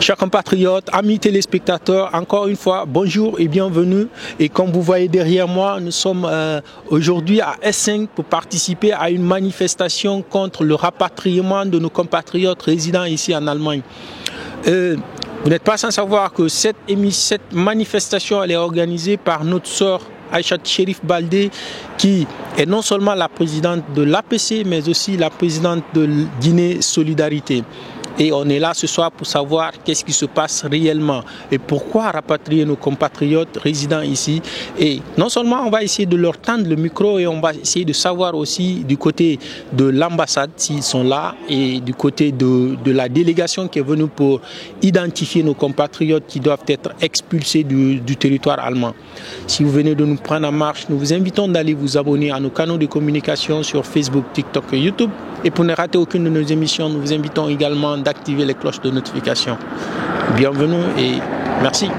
Chers compatriotes, amis téléspectateurs, encore une fois, bonjour et bienvenue. Et comme vous voyez derrière moi, nous sommes aujourd'hui à S5 pour participer à une manifestation contre le rapatriement de nos compatriotes résidant ici en Allemagne. Vous n'êtes pas sans savoir que cette manifestation elle est organisée par notre sœur Aïcha Cherif Baldé, qui est non seulement la présidente de l'APC, mais aussi la présidente de Guinée Solidarité. Et on est là ce soir pour savoir qu'est-ce qui se passe réellement et pourquoi rapatrier nos compatriotes résidant ici. Et non seulement on va essayer de leur tendre le micro et on va essayer de savoir aussi du côté de l'ambassade s'ils sont là et du côté de la délégation qui est venue pour identifier nos compatriotes qui doivent être expulsés du territoire allemand. Si vous venez de nous prendre en marche, nous vous invitons d'aller vous abonner à nos canaux de communication sur Facebook, TikTok et YouTube. Et pour ne rater aucune de nos émissions, nous vous invitons également d'activer les cloches de notification. Bienvenue et merci.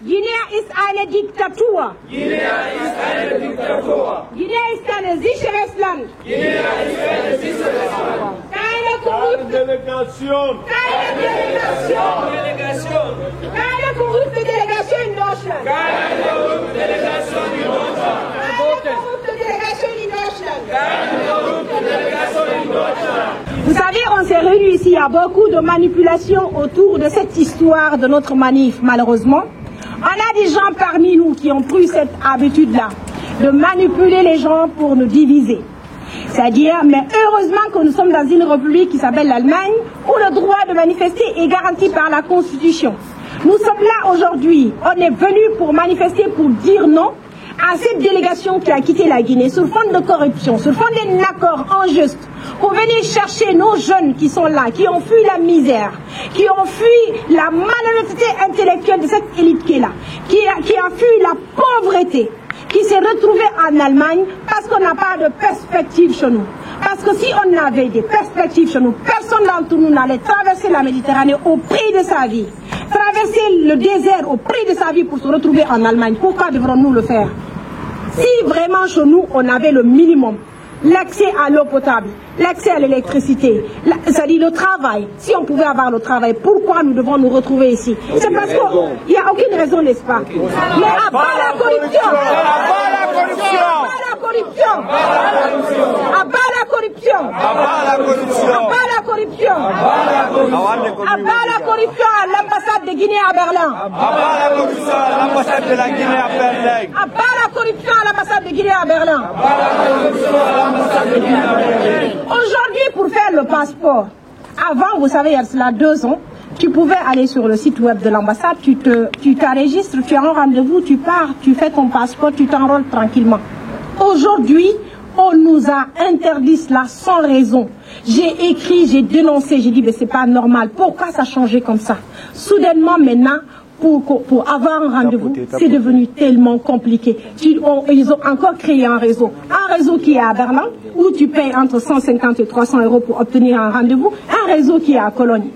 Guinea ist eine Diktatur. Guinea ist eine Diktatur. Guinea ist ein sicheres Land. Guinea ist ein sicheres Land. Keine korrupte Delegation. Keine Delegation. Delegation. Keine korrupte Delegation in Deutschland. Keine korrupte Delegation in Deutschland. Keine korrupte Delegation in Deutschland. Keine korrupte Delegation in Deutschland. Vous savez, on s'est réunis ici, il y a beaucoup de manipulations autour de cette histoire de notre manif, malheureusement. On a des gens parmi nous qui ont pris cette habitude-là, de manipuler les gens pour nous diviser. C'est-à-dire, mais heureusement que nous sommes dans une république qui s'appelle l'Allemagne, où le droit de manifester est garanti par la Constitution. Nous sommes là aujourd'hui, on est venus pour manifester, pour dire non à cette délégation qui a quitté la Guinée sur fond de corruption, sur fond d'un accord injuste, pour venir chercher nos jeunes qui sont là, qui ont fui la misère, qui ont fui la malhonnêteté intellectuelle de cette élite qui est là, qui a fui la pauvreté, qui s'est retrouvée en Allemagne parce qu'on n'a pas de perspective chez nous. Parce que si on avait des perspectives chez nous, personne d'entre nous n'allait traverser la Méditerranée au prix de sa vie, traverser le désert au prix de sa vie pour se retrouver en Allemagne. Pourquoi devrons-nous le faire? Si vraiment chez nous, on avait le minimum, l'accès à l'eau potable, l'accès à l'électricité, c'est-à-dire le travail, si on pouvait avoir le travail, pourquoi nous devons nous retrouver ici? C'est parce qu'il n'y a aucune raison, n'est-ce pas? Mais à bas la corruption! À bas la corruption! À bas la corruption! À bas la corruption! À bas la corruption! À bas la corruption à l'ambassade de Guinée à Berlin! À bas la corruption à l'ambassade de la Guinée à Berlin! À bas la corruption à l'ambassade de Guinée à Berlin! À bas la corruption à l'ambassade de Guinée à Berlin! Aujourd'hui, pour faire le passeport, avant, vous savez, il y a cela 2 ans, tu pouvais aller sur le site web de l'ambassade, tu t'enregistres, tu as un rendez-vous, tu pars, tu fais ton passeport, tu t'enrôles tranquillement. Aujourd'hui, on nous a interdit cela sans raison. J'ai écrit, j'ai dénoncé, j'ai dit, mais c'est pas normal. Pourquoi ça a changé comme ça? Soudainement, maintenant, pour avoir un rendez-vous, c'est devenu tellement compliqué. Ils ont encore créé un réseau qui est à Berlin, où tu payes entre 150 et 300 € pour obtenir un rendez-vous, un réseau qui est à Cologne.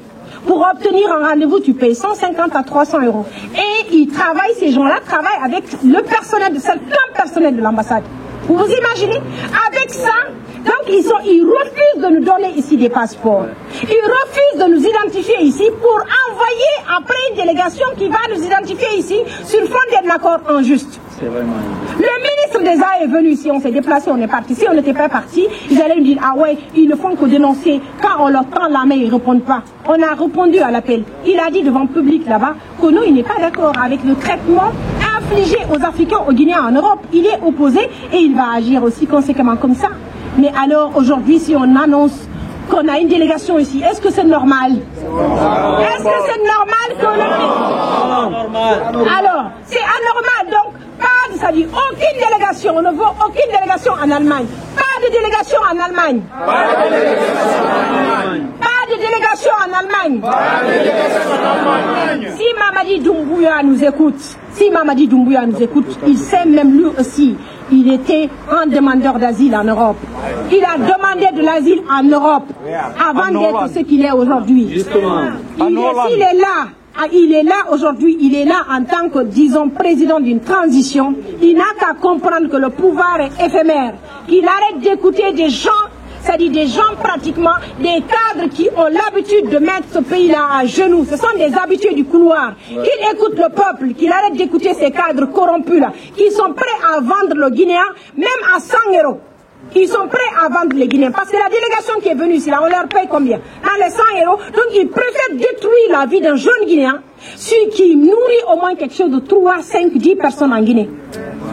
Pour obtenir un rendez-vous, tu payes 150 à 300 €. Et ils travaillent, ces gens-là travaillent avec le personnel, plein personnel de l'ambassade. Vous vous imaginez? Avec ça, donc ils refusent de nous donner ici des passeports. Ils refusent de nous identifier ici pour envoyer après une délégation qui va nous identifier ici sur fond d'un accord injuste. Le ministre des Arts est venu ici, on s'est déplacé, on est parti. Si on n'était pas parti, ils allaient nous dire, ah ouais, ils ne font que dénoncer. Quand on leur tend la main, ils ne répondent pas. On a répondu à l'appel. Il a dit devant le public là-bas que nous, il n'est pas d'accord avec le traitement infligé aux Africains, aux Guinéens en Europe. Il est opposé et il va agir aussi conséquemment comme ça. Mais alors aujourd'hui, si on annonce qu'on a une délégation ici, est-ce que c'est normal? Est-ce que c'est normal que Alors, c'est anormal, donc pas, c'est-à-dire aucune délégation, on ne veut aucune délégation en Allemagne. Pas de délégation en Allemagne. Pas de délégation en Allemagne. Pas de délégation en Allemagne. Pas de délégation en Allemagne. Si Mamadi Doumbouya nous écoute, il sait même lui aussi, il était un demandeur d'asile en Europe. Il a demandé de l'asile en Europe avant d'être ce qu'il est aujourd'hui. Il est là aujourd'hui, il est là en tant que, disons, président d'une transition. Il n'a qu'à comprendre que le pouvoir est éphémère, qu'il arrête d'écouter des gens c'est-à-dire des gens pratiquement, des cadres qui ont l'habitude de mettre ce pays-là à genoux. Ce sont des habitués du couloir, qu'ils écoutent le peuple, qu'ils arrêtent d'écouter ces cadres corrompus-là, qui sont prêts à vendre le Guinéen, même à 100 €. Ils sont prêts à vendre les Guinéens. Parce que la délégation qui est venue ici, là, on leur paye combien? Dans les 100 €. Donc ils préfèrent détruire la vie d'un jeune Guinéen, celui qui nourrit au moins quelque chose de 3, 5, 10 personnes en Guinée.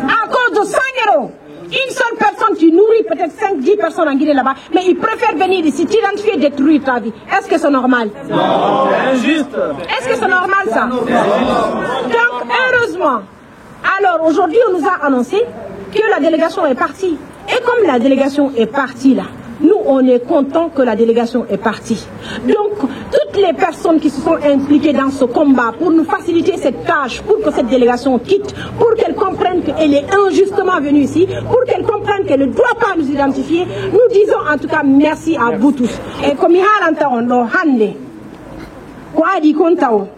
À cause de 100 €. Une seule personne qui nourrit peut-être 5, 10 personnes en Guinée là-bas, mais ils préfèrent venir ici, t'identifier et détruire ta vie. Est-ce que c'est normal? Non, c'est injuste. Est-ce que c'est normal ça? Donc, heureusement, alors aujourd'hui on nous a annoncé que la délégation est partie. Et comme la délégation est partie là, nous on est contents que la délégation est partie. Donc toutes les personnes qui se sont impliquées dans ce combat pour nous faciliter cette tâche, pour que cette délégation quitte, pour qu'elle comprenne qu'elle est injustement venue ici, pour qu'elle comprenne qu'elle ne doit pas nous identifier, nous disons en tout cas merci à vous tous. Et comme il y a on hande, quoi dit kontao?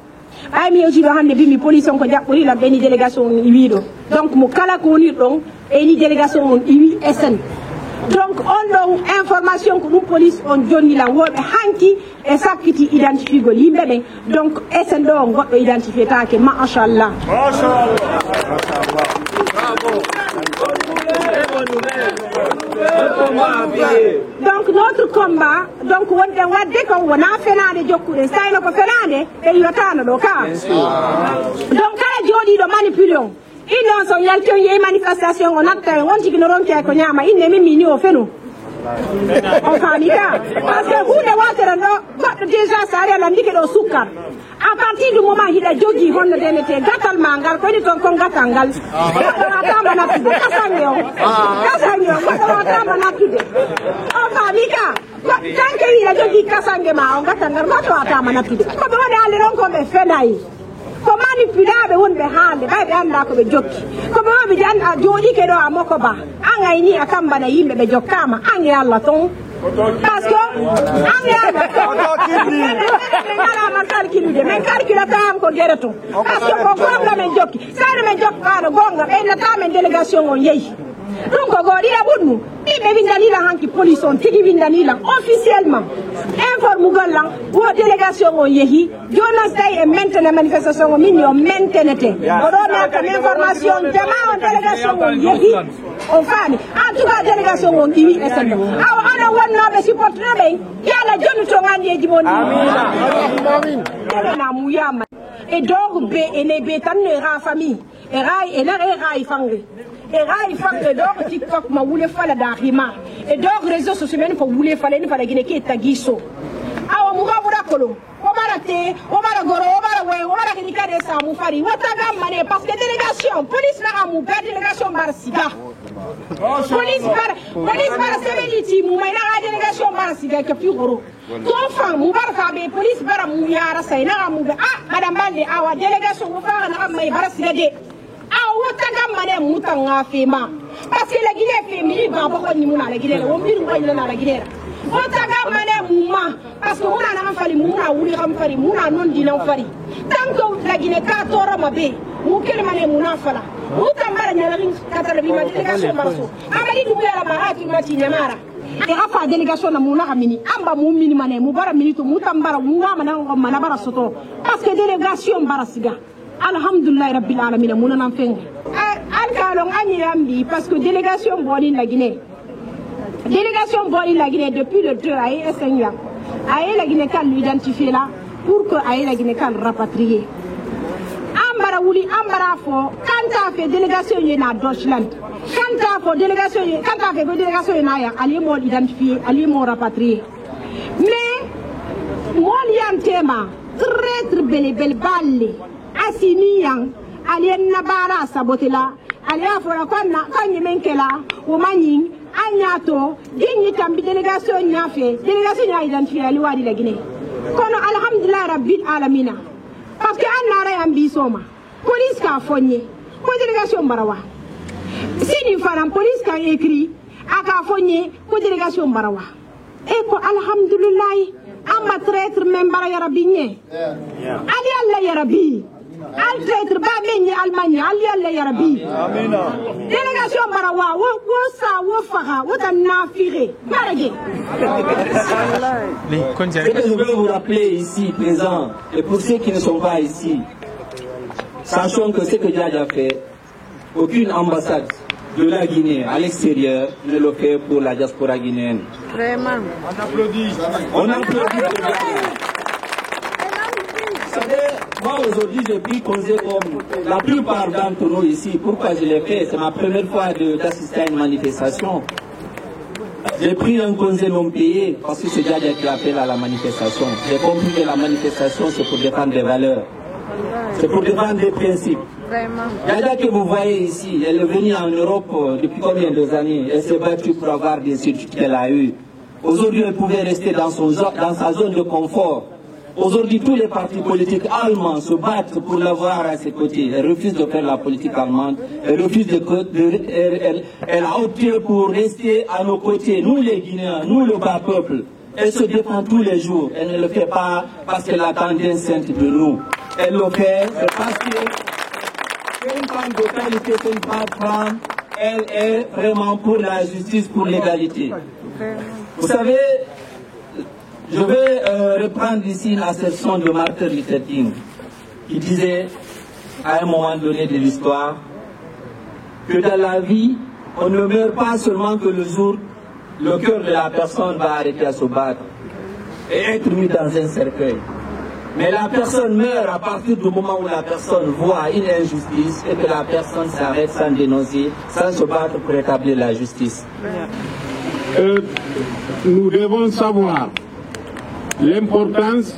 Ami aussi va hande bimi police on ko jappori la beni délégation iwido. Donc mo kala ko ni don et ni délégation on iwi SN. Donc on a information que nous police on joni la wobe hanki et sakiti identifie go yimbe ben. Donc SN do on goddo identifier ta ke ma inshallah. Donc notre combat, donc wonde wadde ko wona fenade jokkude sayno ko fenade e yotano do ka. Donc kala jodi do manipulation. Il non son yalto ye manifestation on atta on tigi no ronke ko nyama inne mimi o fenu. On famika parce que vous de water no déjà ça ala ndike do sukar. À partir du moment il a jogi honno denete gatal mangal ko ni ton kon gatangal. Atamba na tude kasanyo. Kasanyo ko atamba na tude. On famika tant que il a jogi kasange ma on gatangal ma to atamba na tude. Ko be wona ale ron ko be fenai. Ko manipulaɓe wonɓe hande ɓayɓe anda ko ɓe jokki ko ɓe waɓe anda jooɗike ɗo a moko ba an ayni a kam bana yimɓe ɓe jokkama an e Allah ton par ce que an e Allah ton ɓe galama calculude min calculatama ko guere ton par ce que ko gonga men jokki sare men jokkaɗo gonga ɓeynatamen délégation on yeeyi ɗum ko goo ɗiɗa ɓuɗɗum ɓiɓɓe windanila hanki police on tigi windanila officiellement informugol lan wo délégation on yeehi jonas tawi e maintene manifestation o min yo maintenete oɗo mekam information dema on délégation on yeehi on faami en tout cas délégation on iwi e senno awa onon wonnoɓe supportereɓe yala joni to gandiyeji mon ɗiɗona muyama e dogo be ene be tan no ra famille e ray e nar e ray fange e ray fange dogo tiktok ma wule fala da hima e dogo réseaux sociaux men ko wule fala ni fala gine ke tagiso awa mu gabura kolo o barate o bara goro o bara we o bara gine kade sa mu fari wata gamane parce que délégation police na amu be délégation bar siga police bar sevenity mu mai na délégation bar siga ke fi goro to fa mu bar ka be police bara mu yara sai na amu be madame bande awa délégation mu fa na mai bar siga de wata gamane mutanga fema parce que la Guinée fait mi ba ko ni muna la Guinée o mi ko ni na la Guinée wata gamane muma parce que muna na fali muna wuri xam fari muna non dina fari tant que la Guinée ka toro mabe mu kel mane muna fala muta mara nyala rin katala bi ma délégation maraso amali du yara marati mati nyamara e afa délégation na muna amini amba mu mini mane mu bara minito muta mbara mu ma na ngom mana bara soto parce que délégation barasiga alhamdulillah rabbil alamin muna nan feng alkalon anyi ambi parce que délégation boni la Guinée depuis le 2 aye esenya aye la Guinée kan identifier là pour que aye la Guinée kan rapatrier ambara wuli ambara fo kanta fait délégation yena Deutschland kanta fait délégation na ya ali mo identifier ali mo rapatrier mais mo liam tema très belle balle asini yang alien na bara sabotela alia fora konna kanyi menkela o manyin anyato dinyi tambi délégation nyafe délégation nya identifier ali wadi la Guinée kono alhamdulillah rabbil alamin parce que anara yambi soma police ka fonye ko délégation barawa sini faram police ka écrit aka fonye ko délégation barawa e ko alhamdulillah amma traître men bara ya rabbi nye ali Allah ya rabbi Al-Traître, Bameni, Allemagne, Ali Yarabi. Délégation Marawa, Wosa, Wofara, Wotanafire, Maragé. Ce que je veux vous rappeler ici, présent, et pour ceux qui ne sont pas ici, sachant que ce que Djadj a fait, aucune ambassade de la Guinée à l'extérieur ne le fait pour la diaspora guinéenne. Vraiment. On applaudit. On applaudit. Vous savez, moi aujourd'hui j'ai pris congé comme la plupart d'entre nous ici. Pourquoi je l'ai fait? C'est ma première fois d'assister à une manifestation. J'ai pris un congé non payé parce que c'est Djadj qui appelle à la manifestation. J'ai compris que la manifestation c'est pour défendre des valeurs. C'est pour défendre des principes. Djadj que vous voyez ici, elle est venue en Europe depuis combien d'années? Elle s'est battue pour avoir des études qu'elle a eues. Aujourd'hui, elle pouvait rester dans sa zone de confort. Aujourd'hui, tous les partis politiques allemands se battent pour l'avoir à ses côtés. Elle refuse de faire la politique allemande. Elle refuse elle a opté pour rester à nos côtés, nous les Guinéens, nous le bas peuple. Elle se défend tous les jours. Elle ne le fait pas parce qu'elle attend sainte de nous. Elle le fait parce que c'est une femme de qualité, c'est une femme. Elle est vraiment pour la justice, pour l'égalité. Vous savez, je vais reprendre ici une assertion de Martin Luther King qui disait à un moment donné de l'histoire que dans la vie, on ne meurt pas seulement que le jour le cœur de la personne va arrêter à se battre et être mis dans un cercueil. Mais la personne meurt à partir du moment où la personne voit une injustice et que la personne s'arrête sans dénoncer, sans se battre pour établir la justice. Nous devons savoir l'importance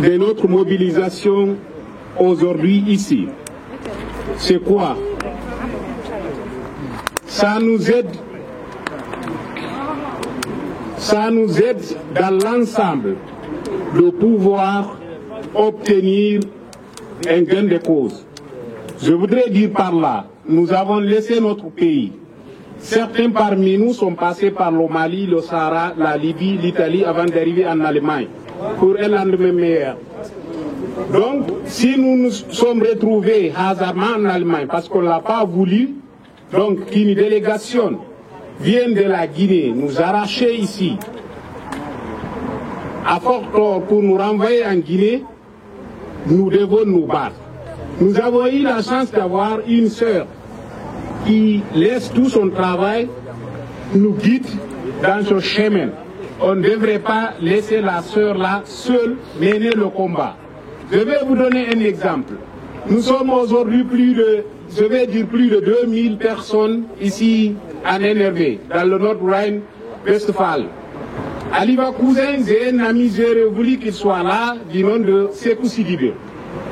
de notre mobilisation aujourd'hui ici. C'est quoi? Ça nous aide dans l'ensemble de pouvoir obtenir un gain de cause. Je voudrais dire par là, nous avons laissé notre pays. Certains parmi nous sont passés par le Mali, le Sahara, la Libye, l'Italie avant d'arriver en Allemagne pour un lendemain meilleur. Donc, si nous nous sommes retrouvés hasardement en Allemagne parce qu'on ne l'a pas voulu, donc qu'une délégation vienne de la Guinée nous arracher ici, à fort tort pour nous renvoyer en Guinée, nous devons nous battre. Nous avons eu la chance d'avoir une sœur qui laisse tout son travail, nous guide dans ce chemin. On ne devrait pas laisser la sœur là seule mener le combat. Je vais vous donner un exemple. Nous sommes aujourd'hui plus de 2000 personnes ici en NRV, dans le Nord-Rhin-Westphalie. À Leverkusen, j'ai un ami, j'ai voulu qu'il soit là, du nom de Sekou Sidibé.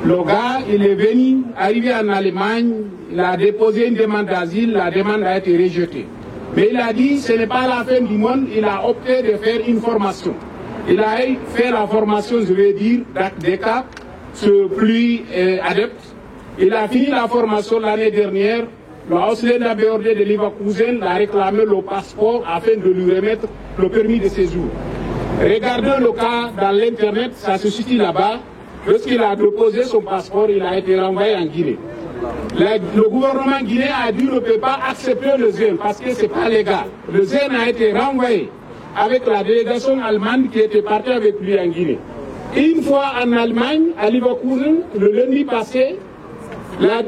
Le gars, il est venu, arrivé en Allemagne, il a déposé une demande d'asile, la demande a été rejetée. Mais il a dit, ce n'est pas la fin du monde, il a opté de faire une formation. Il a fait la formation, je vais dire, d'ACDECA, ce plus adepte. Il a fini la formation l'année dernière. Le Ausländer-Behörde de Leverkusen a réclamé le passeport afin de lui remettre le permis de séjour. Regardez le cas dans l'internet, ça se situe là-bas. Lorsqu'il a déposé son passeport, il a été renvoyé en Guinée. Le gouvernement guinéen a dit qu'il ne peut pas accepter le ZEN parce que ce n'est pas légal. Le ZEN a été renvoyé avec la délégation allemande qui était partie avec lui en Guinée. Une fois en Allemagne, à Leverkusen, le lundi passé,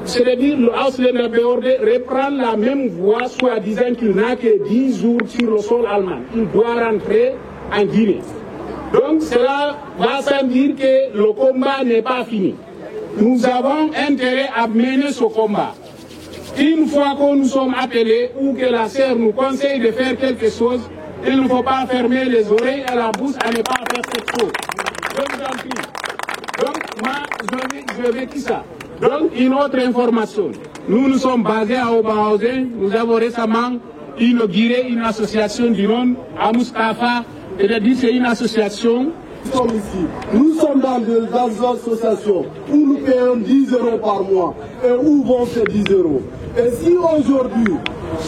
c'est-à-dire le Ausländer-Behörde reprend la même voie, soi-disant qu'il n'a que 10 jours sur le sol allemand. Il doit rentrer en Guinée. Donc cela va sans dire que le combat n'est pas fini. Nous avons intérêt à mener ce combat. Une fois que nous sommes appelés ou que la sœur nous conseille de faire quelque chose, il ne faut pas fermer les oreilles et la bouche à ne pas faire cette chose. Je vous en prie. Donc moi, je vais qui ça. Donc, une autre information. Nous sommes basés à Oberhausen. Nous avons récemment inauguré une association du nom à Mustafa. C'est-à-dire c'est une association. Nous sommes dans des associations où nous payons 10 € par mois. Et où vont ces 10 €? Et si aujourd'hui,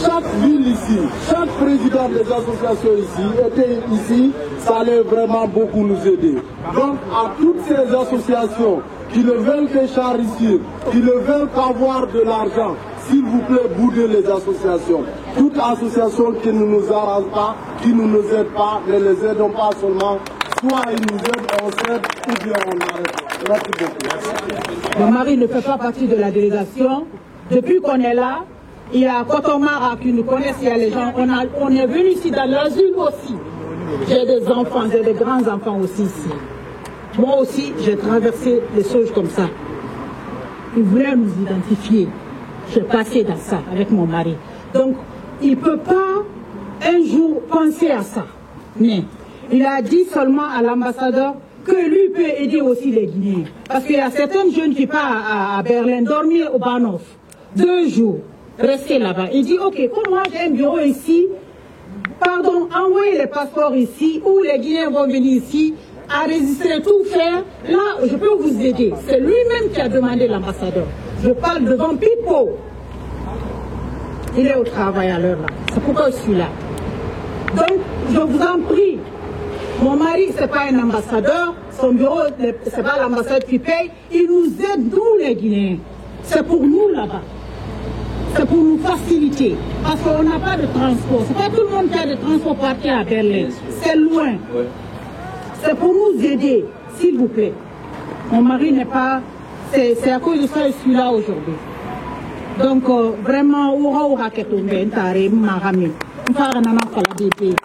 chaque ville ici, chaque président des associations ici était ici, ça allait vraiment beaucoup nous aider. Donc à toutes ces associations qui ne veulent que charissir, qui ne veulent qu'avoir de l'argent, s'il vous plaît, boudez les associations. Toute association qui ne nous arrange pas, qui ne nous aide pas, ne les aidons pas seulement. Soit ils nous aident, on s'aide, ou bien on arrête. Merci beaucoup. Mon mari ne fait pas partie de la délégation. Depuis qu'on est là, il y a Cotomara qui nous connaissent, il y a les gens. On est venu ici dans l'asile aussi. J'ai des enfants, j'ai des grands-enfants aussi ici. Moi aussi, j'ai traversé des choses comme ça. Ils voulaient nous identifier. J'ai passé dans ça avec mon mari. Donc, il ne peut pas un jour penser à ça. Mais il a dit seulement à l'ambassadeur que lui peut aider aussi les Guinéens. Parce qu'il y a certains jeunes qui partent à Berlin, dormir au Bahnhof, 2 jours, rester là-bas. Il dit, ok, comme moi j'ai un bureau ici, pardon, envoyez les passeports ici, ou les Guinéens vont venir ici, enregistrer, tout faire. Là, je peux vous aider. C'est lui-même qui a demandé l'ambassadeur. Je parle devant Pipo. Il est au travail à l'heure là. C'est pourquoi je suis là. Donc, je vous en prie. Mon mari, ce n'est pas un ambassadeur. Son bureau, ce n'est pas l'ambassade qui paye. Il nous aide, nous les Guinéens. C'est pour nous là-bas. C'est pour nous faciliter. Parce qu'on n'a pas de transport. Ce n'est pas tout le monde qui a de transport pour partir à Berlin. C'est loin. C'est pour nous aider, s'il vous plaît. Mon mari n'est pas... C'est à cause de ça que je suis là aujourd'hui. Donc, vraiment, oura ketombe, ntare, marami. Ntare nana fala DP.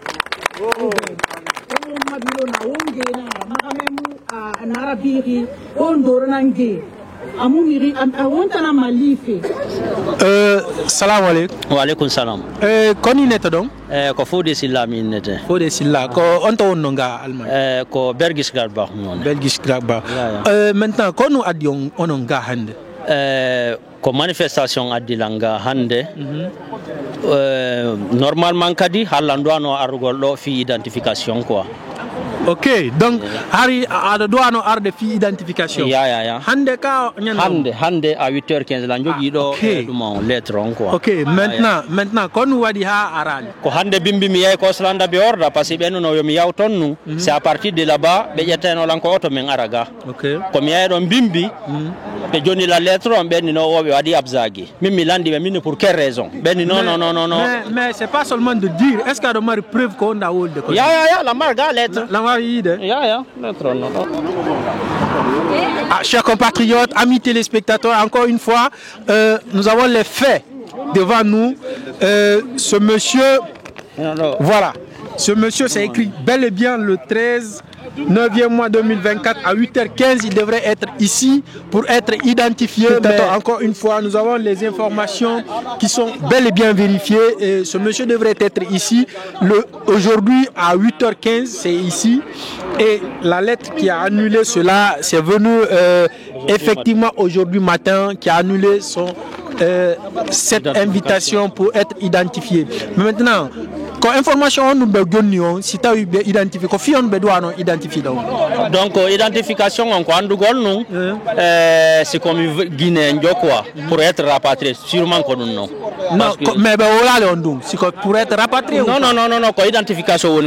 Narabiri, Ondorange, Amumiri, Awontana Malife. Salam alaikum. Wa alaikum salam. Koni neta donc? Ko Fodé Silla min nete. Fodé Silla, ko onto wonnonga Allemagne. Ko Bergis Gladbach non. Bergis Gladbach. Maintenant, ko nous adion ononga hande? Ko manifestation adilanga hande. Normalement kadi hallandou ano arugol do fi identification quoi. Ok, donc hari ada douano arde fi identification. Ya. Hande ka hande à 8h15 la njogi do dum lettre on quoi. Ok, maintenant kon wadi ha arani. Ko hande bimbi mi yay ko slanda be orda parce que ben no yo mi yaw tonnu c'est à partir de là-bas be yeteno lan ko auto men araga. Ok. Ko mi yay don bimbi be joni la lettre on ben no wobe wadi abzagi. Mimi landi be min pour quelle raison? Ben non. Mais c'est pas seulement de dire, est-ce qu'il y a de preuve qu'on a de quoi? Ya la marga lettre. Ya, lettre non. Chers compatriotes, amis téléspectateurs, encore une fois, nous avons les faits devant nous. Ce monsieur, voilà, ce monsieur s'est écrit bel et bien le 13 9e mois 2024 à 8h15, il devrait être ici pour être identifié. Mais encore une fois, nous avons les informations qui sont bel et bien vérifiées. Et ce monsieur devrait être ici. Aujourd'hui à 8h15, c'est ici. Et la lettre qui a annulé cela, c'est venu effectivement aujourd'hui matin, qui a annulé cette invitation pour être identifié. Mais maintenant, quand information on nous donne, si tu as identifié, quand on doit identifier. Donc identification on nous, c'est comme Guinée quoi, pour être rapatrié, sûrement qu'on non. Non, mais c'est pour être rapatrié. Non, identification on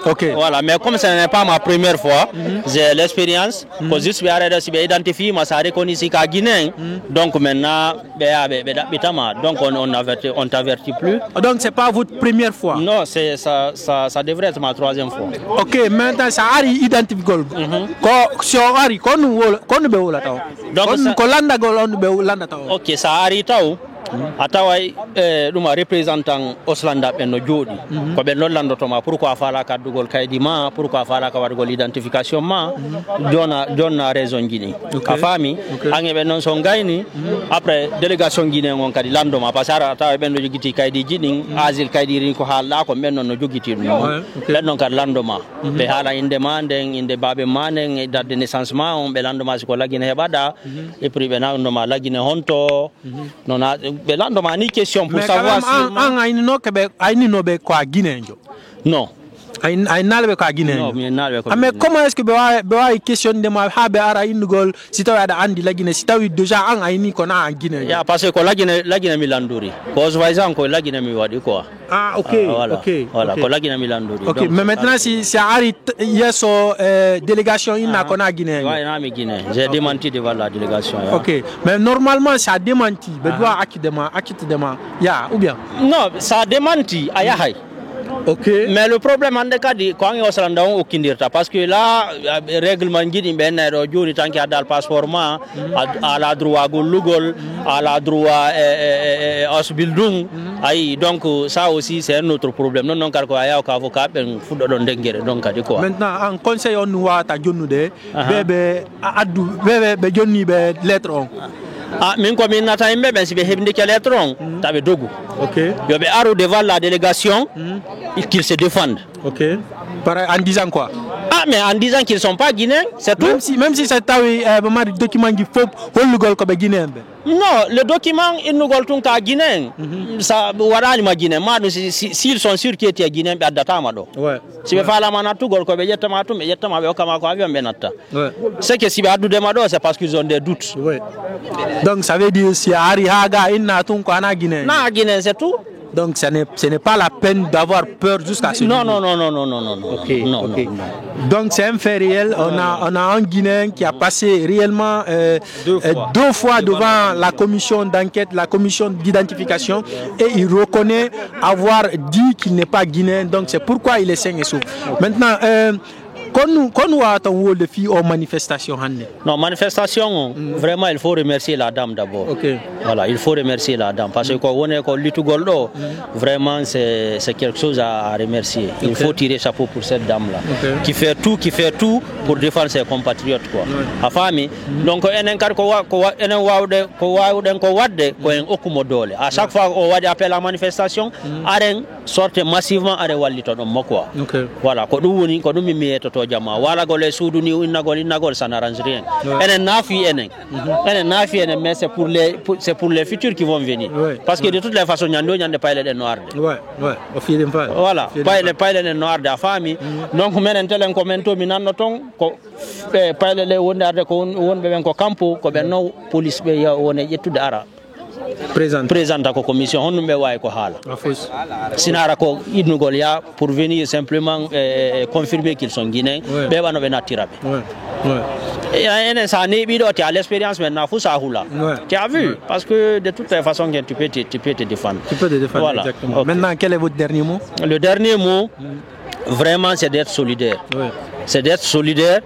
ok. Voilà, mais comme ce n'est pas ma première fois, j'ai l'expérience. Quand je suis arrêté, si identifié, moi ça reconnu ici qu'à Guinée. Donc maintenant, donc on t'avertit plus. Donc c'est pas votre première fois. Non, ça devrait être ma 3e fois. Ok, maintenant ça a identifié. Ok, ça arrive. Atawai duma représentant Oslanda ben no jodi ko ben lollando to ma pourquoi fala ka dugol kaydi ma pourquoi fala ka wadgol identification ma jona raison guiné ka fami ange ben non son gayni après délégation guiné ngon kadi lando ma pasara taw ben no jogiti kaydi jidin asil kaydi rin ko hala ko ben non jogiti no ben non kad lando ma be hala inde manden inde babe manen date de naissance ma on be lando ma ko lagine hebada et puis ben no ma lagine honto non Belando ma ni question pour savoir si non Mais comment est-ce que Bewa questionne de moi ara indugol si tu as andi la Guinée si tu as déjà un aini qu'on a en Guinée. Ya parce que la Guinée milanduri. Cause voisin ko la Guinée mi wadi quoi. Ah OK. Voilà, ko la Guinée milanduri. OK, mais maintenant si Ari yeso délégation ina qu'on a Guinée. Ouais, na mi Guinée. J'ai démenti devant la délégation. OK, mais normalement ça a démenti. Bedoa akidema ya ou bien. Non, ça a démenti ayahay. Okay. Mais le problème en cas de quand on se rend au Kindirta parce que là règlement dit ben joni tant qu'il y a le passeport à la droit Lugol à la droit Osbildung aïe donc ça aussi c'est un autre problème non car quoi ya avocat ben fudo don dengere donc adi quoi. Maintenant en conseil on wa ta jonnude bebe addu bebe jonni be lettre on. Ah, min ko min nata imbe ben sibe hebndi ke lettre on tabe dogu. OK. Yo be aro devant la délégation qu'ils se défendent. OK. En disant quoi? Ah, mais en disant qu'ils ne sont pas guinéens, c'est tout. Même si c'est un document qui faut le guinéen. Non, le document, il nous goûte qu'à guinéen. Ça, warani ma guinéen. S'ils sont sûrs qu'ils étaient guinéens, ben data mado. Ouais. Si vous faites la manatu, gol ko be yetama tu, mais yetama be okama ko avion benata. Ouais. C'est que si be adu demado, c'est parce qu'ils ont des doutes. Ouais. Donc ça veut dire si Ari Haga inna tun ko ana guinéen. Na guinéen, c'est tout. Donc ce n'est pas la peine d'avoir peur jusqu'à ce niveau. Non. Okay, non, okay. Non. Donc c'est un fait réel. On a un Guinéen qui a passé réellement deux fois devant la commission d'enquête, la commission d'identification, et il reconnaît avoir dit qu'il n'est pas guinéen. Donc c'est pourquoi il est sain et sauf. Maintenant, quand nous avons le filles aux manifestations, non, manifestation, vraiment, il faut remercier la dame d'abord. Okay. Voilà, il faut remercier la dame parce que quand on est Litugoldo, vraiment, c'est quelque chose à remercier. Il faut tirer chapeau pour cette dame-là, qui fait tout pour défendre ses compatriotes, quoi. A famille. Donc, à chaque fois qu'on va appeler la manifestation, arène sorte massivement à Rewalito, quoi. Voilà, jama wala gole sudu ni inagol ça n'arrange rien. Enen nafi enen mais c'est pour les futurs qui vont venir. Parce que de toutes les façons nyando nyande pas les noirs. Au fil d'un pas. Voilà, pas les noirs de la famille. Donc menen telen commento minanno ton ko pas les wondarde ko wonbe ben ko campo ko ben no police be ya woni yettude ara. Présente à la commission, on ne va pas Sinara ko idnugol ya pour venir simplement confirmer qu'ils sont guinéens. Beba no bena tirabe. Et ça n'est pas tu as l'expérience maintenant faut ça roula. Tu as vu parce que de toutes les façons tu peux te défendre. Tu peux te défendre voilà. Exactement. Okay. Maintenant quel est votre dernier mot? Le dernier mot vraiment c'est d'être solidaire. C'est d'être solidaire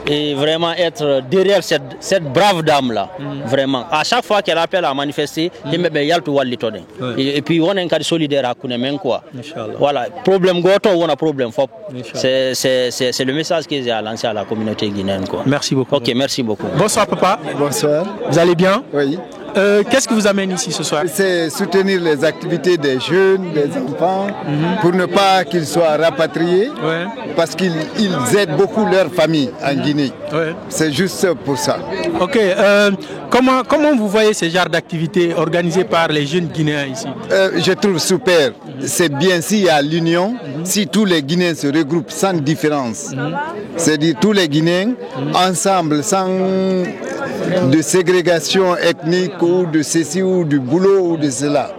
et vraiment être derrière cette brave dame-là. Vraiment. À chaque fois qu'elle appelle à manifester, et puis on est solidaire à Kounemen quoi. Voilà. Problème goto, on a problème fop. C'est le message que j'ai lancé à la communauté guinéenne quoi. Merci beaucoup. Ok, merci beaucoup. Bonsoir papa. Bonsoir. Vous allez bien? Oui. Qu'est-ce qui vous amène ici ce soir? C'est soutenir les activités des jeunes, des enfants, pour ne pas qu'ils soient rapatriés, parce qu'ils aident beaucoup leur famille en Guinée. C'est juste pour ça. Ok. Comment vous voyez ce genre d'activités organisées par les jeunes Guinéens ici? Je trouve super. C'est bien s'il y a l'union, si tous les Guinéens se regroupent sans différence. C'est-à-dire tous les Guinéens ensemble, sans de ségrégation ethnique ou de ceci ou du boulot ou de cela.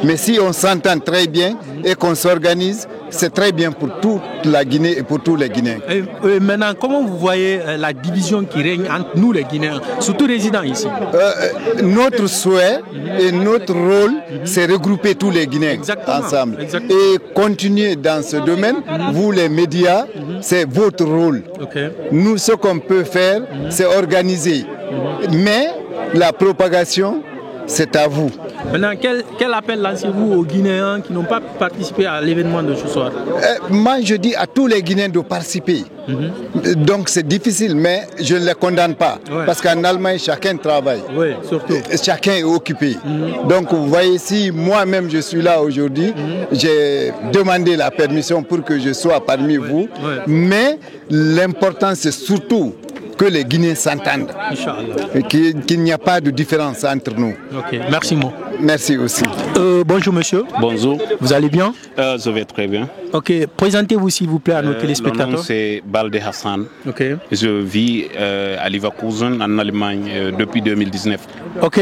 Mais si on s'entend très bien et qu'on s'organise, c'est très bien pour toute la Guinée et pour tous les Guinéens. Et maintenant, comment vous voyez la division qui règne entre nous les Guinéens, surtout résidents ici? Notre souhait et notre rôle, c'est regrouper tous les Guinéens ensemble. Et continuer dans ce domaine. Vous les médias, c'est votre rôle. Nous, ce qu'on peut faire, c'est organiser. Mais la propagation, c'est à vous. Maintenant, quel appel lancez-vous aux Guinéens qui n'ont pas participé à l'événement de ce soir? Moi, je dis à tous les Guinéens de participer. Donc, c'est difficile, mais je ne les condamne pas. Parce qu'en Allemagne, chacun travaille. Oui, surtout. Chacun est occupé. Donc, vous voyez, si moi-même je suis là aujourd'hui, j'ai demandé la permission pour que je sois parmi vous. Mais l'important, c'est surtout que les Guinéens s'entendent. Et qu'il n'y a pas de différence entre nous. Ok, merci beaucoup. Merci aussi. Bonjour monsieur. Bonjour. Vous allez bien? Je vais très bien. Ok, présentez-vous s'il vous plaît à nos téléspectateurs. Mon nom c'est Balde Hassan. Ok. Je vis à Leverkusen en Allemagne depuis 2019. Ok,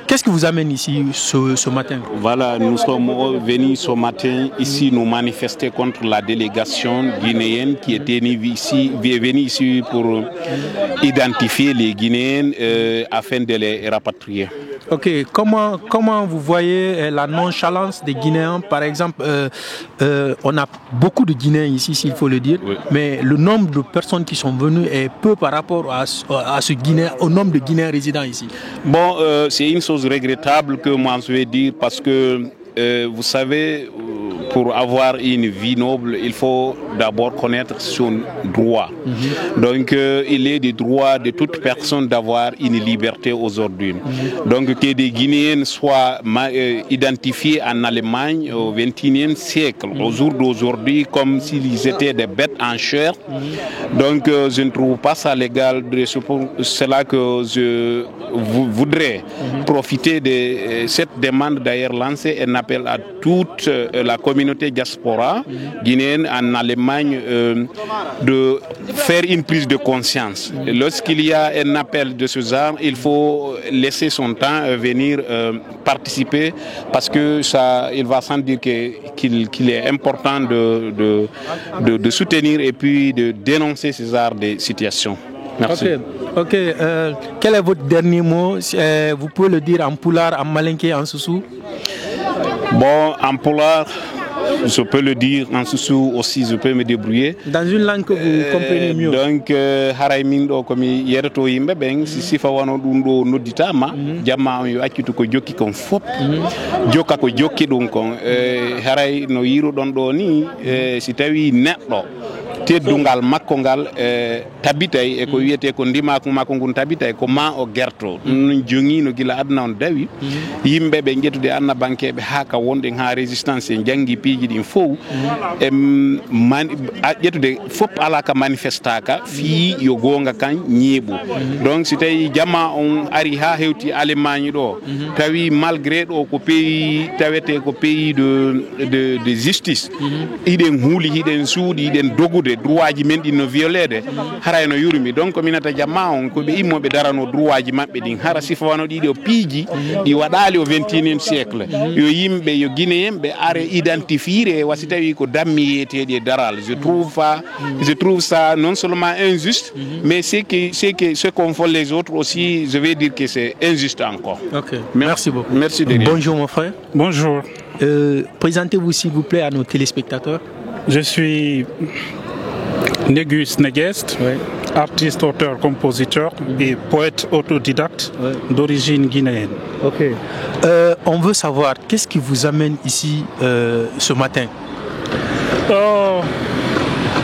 qu'est-ce qui vous amène ici ce matin? Voilà, nous sommes venus ce matin ici nous manifester contre la délégation guinéenne qui était venue ici pour identifier les Guinéens afin de les rapatrier. Ok, comment vous voyez la nonchalance des Guinéens? Par exemple, on a beaucoup de Guinéens ici, s'il faut le dire, oui. Mais le nombre de personnes qui sont venues est peu par rapport au nombre de Guinéens résidents ici. Bon, c'est une chose regrettable que moi je vais dire parce que vous savez, pour avoir une vie noble, il faut d'abord connaître son droit. Donc, il est du droit de toute personne d'avoir une liberté aujourd'hui. Donc, que des Guinéens soient identifiés en Allemagne au XXIe siècle, au jour d'aujourd'hui, comme s'ils étaient des bêtes en chair. Donc, je ne trouve pas ça légal. C'est pour cela que je voudrais profiter de cette demande, d'ailleurs lancée un appel à toute la communauté diaspora guinéenne en Allemagne de faire une prise de conscience. Lorsqu'il y a un appel de ce genre, il faut laisser son temps venir participer parce que il va sans dire qu'il est important de soutenir et puis de dénoncer ce genre de situation. Merci. Ok. Quel est votre dernier mot? Vous pouvez le dire en pulaar, en malinké, en soussou? Bon, en pulaar, je peux le dire, en soussou aussi, je peux me débrouiller. Dans une langue que vous comprenez mieux. Donc, haray min do komi yereto yimbe ben si sifa wano dum do nodditama jamma yo accitu ko jokki kon fop jokka ko jokki dum kon haray no yiru don do ni si tawi neddo teddungal makko ngal tabitay e ko wiyete ko ndimako makko ngun tabitay ko ma o gerto non jongi no gila adna on dawi yimbe be jettude anna bankeebe ha ka wonde ha résistance en jangi piiji din fow e jettude fop ala ka manifestaka fi yo gonga kan ñeebu donc si tay jama on ari ha hewti Allemagne do tawi malgré do ko pays tawete ko pays de justice iden huuli hiden suudi iden dogude droit ji men no violede harayno yurmi donc minata jamma on ko be immobe darano droit ji mabbe din hara sifa wano di do piiji di wadali au 21e siècle yo yimbe yo guinéen be are identifier wasitawi ko dammi yetede daral je trouve ça non seulement injuste mais ce qu'on fait les autres aussi, je vais dire que c'est injuste encore. Ok. Merci beaucoup. Merci de rien. Bonjour mon frère. Bonjour. Présentez-vous s'il vous plaît à nos téléspectateurs. Je suis Négus Negest, artiste, auteur, compositeur et poète autodidacte d'origine guinéenne. Ok. On veut savoir qu'est-ce qui vous amène ici ce matin?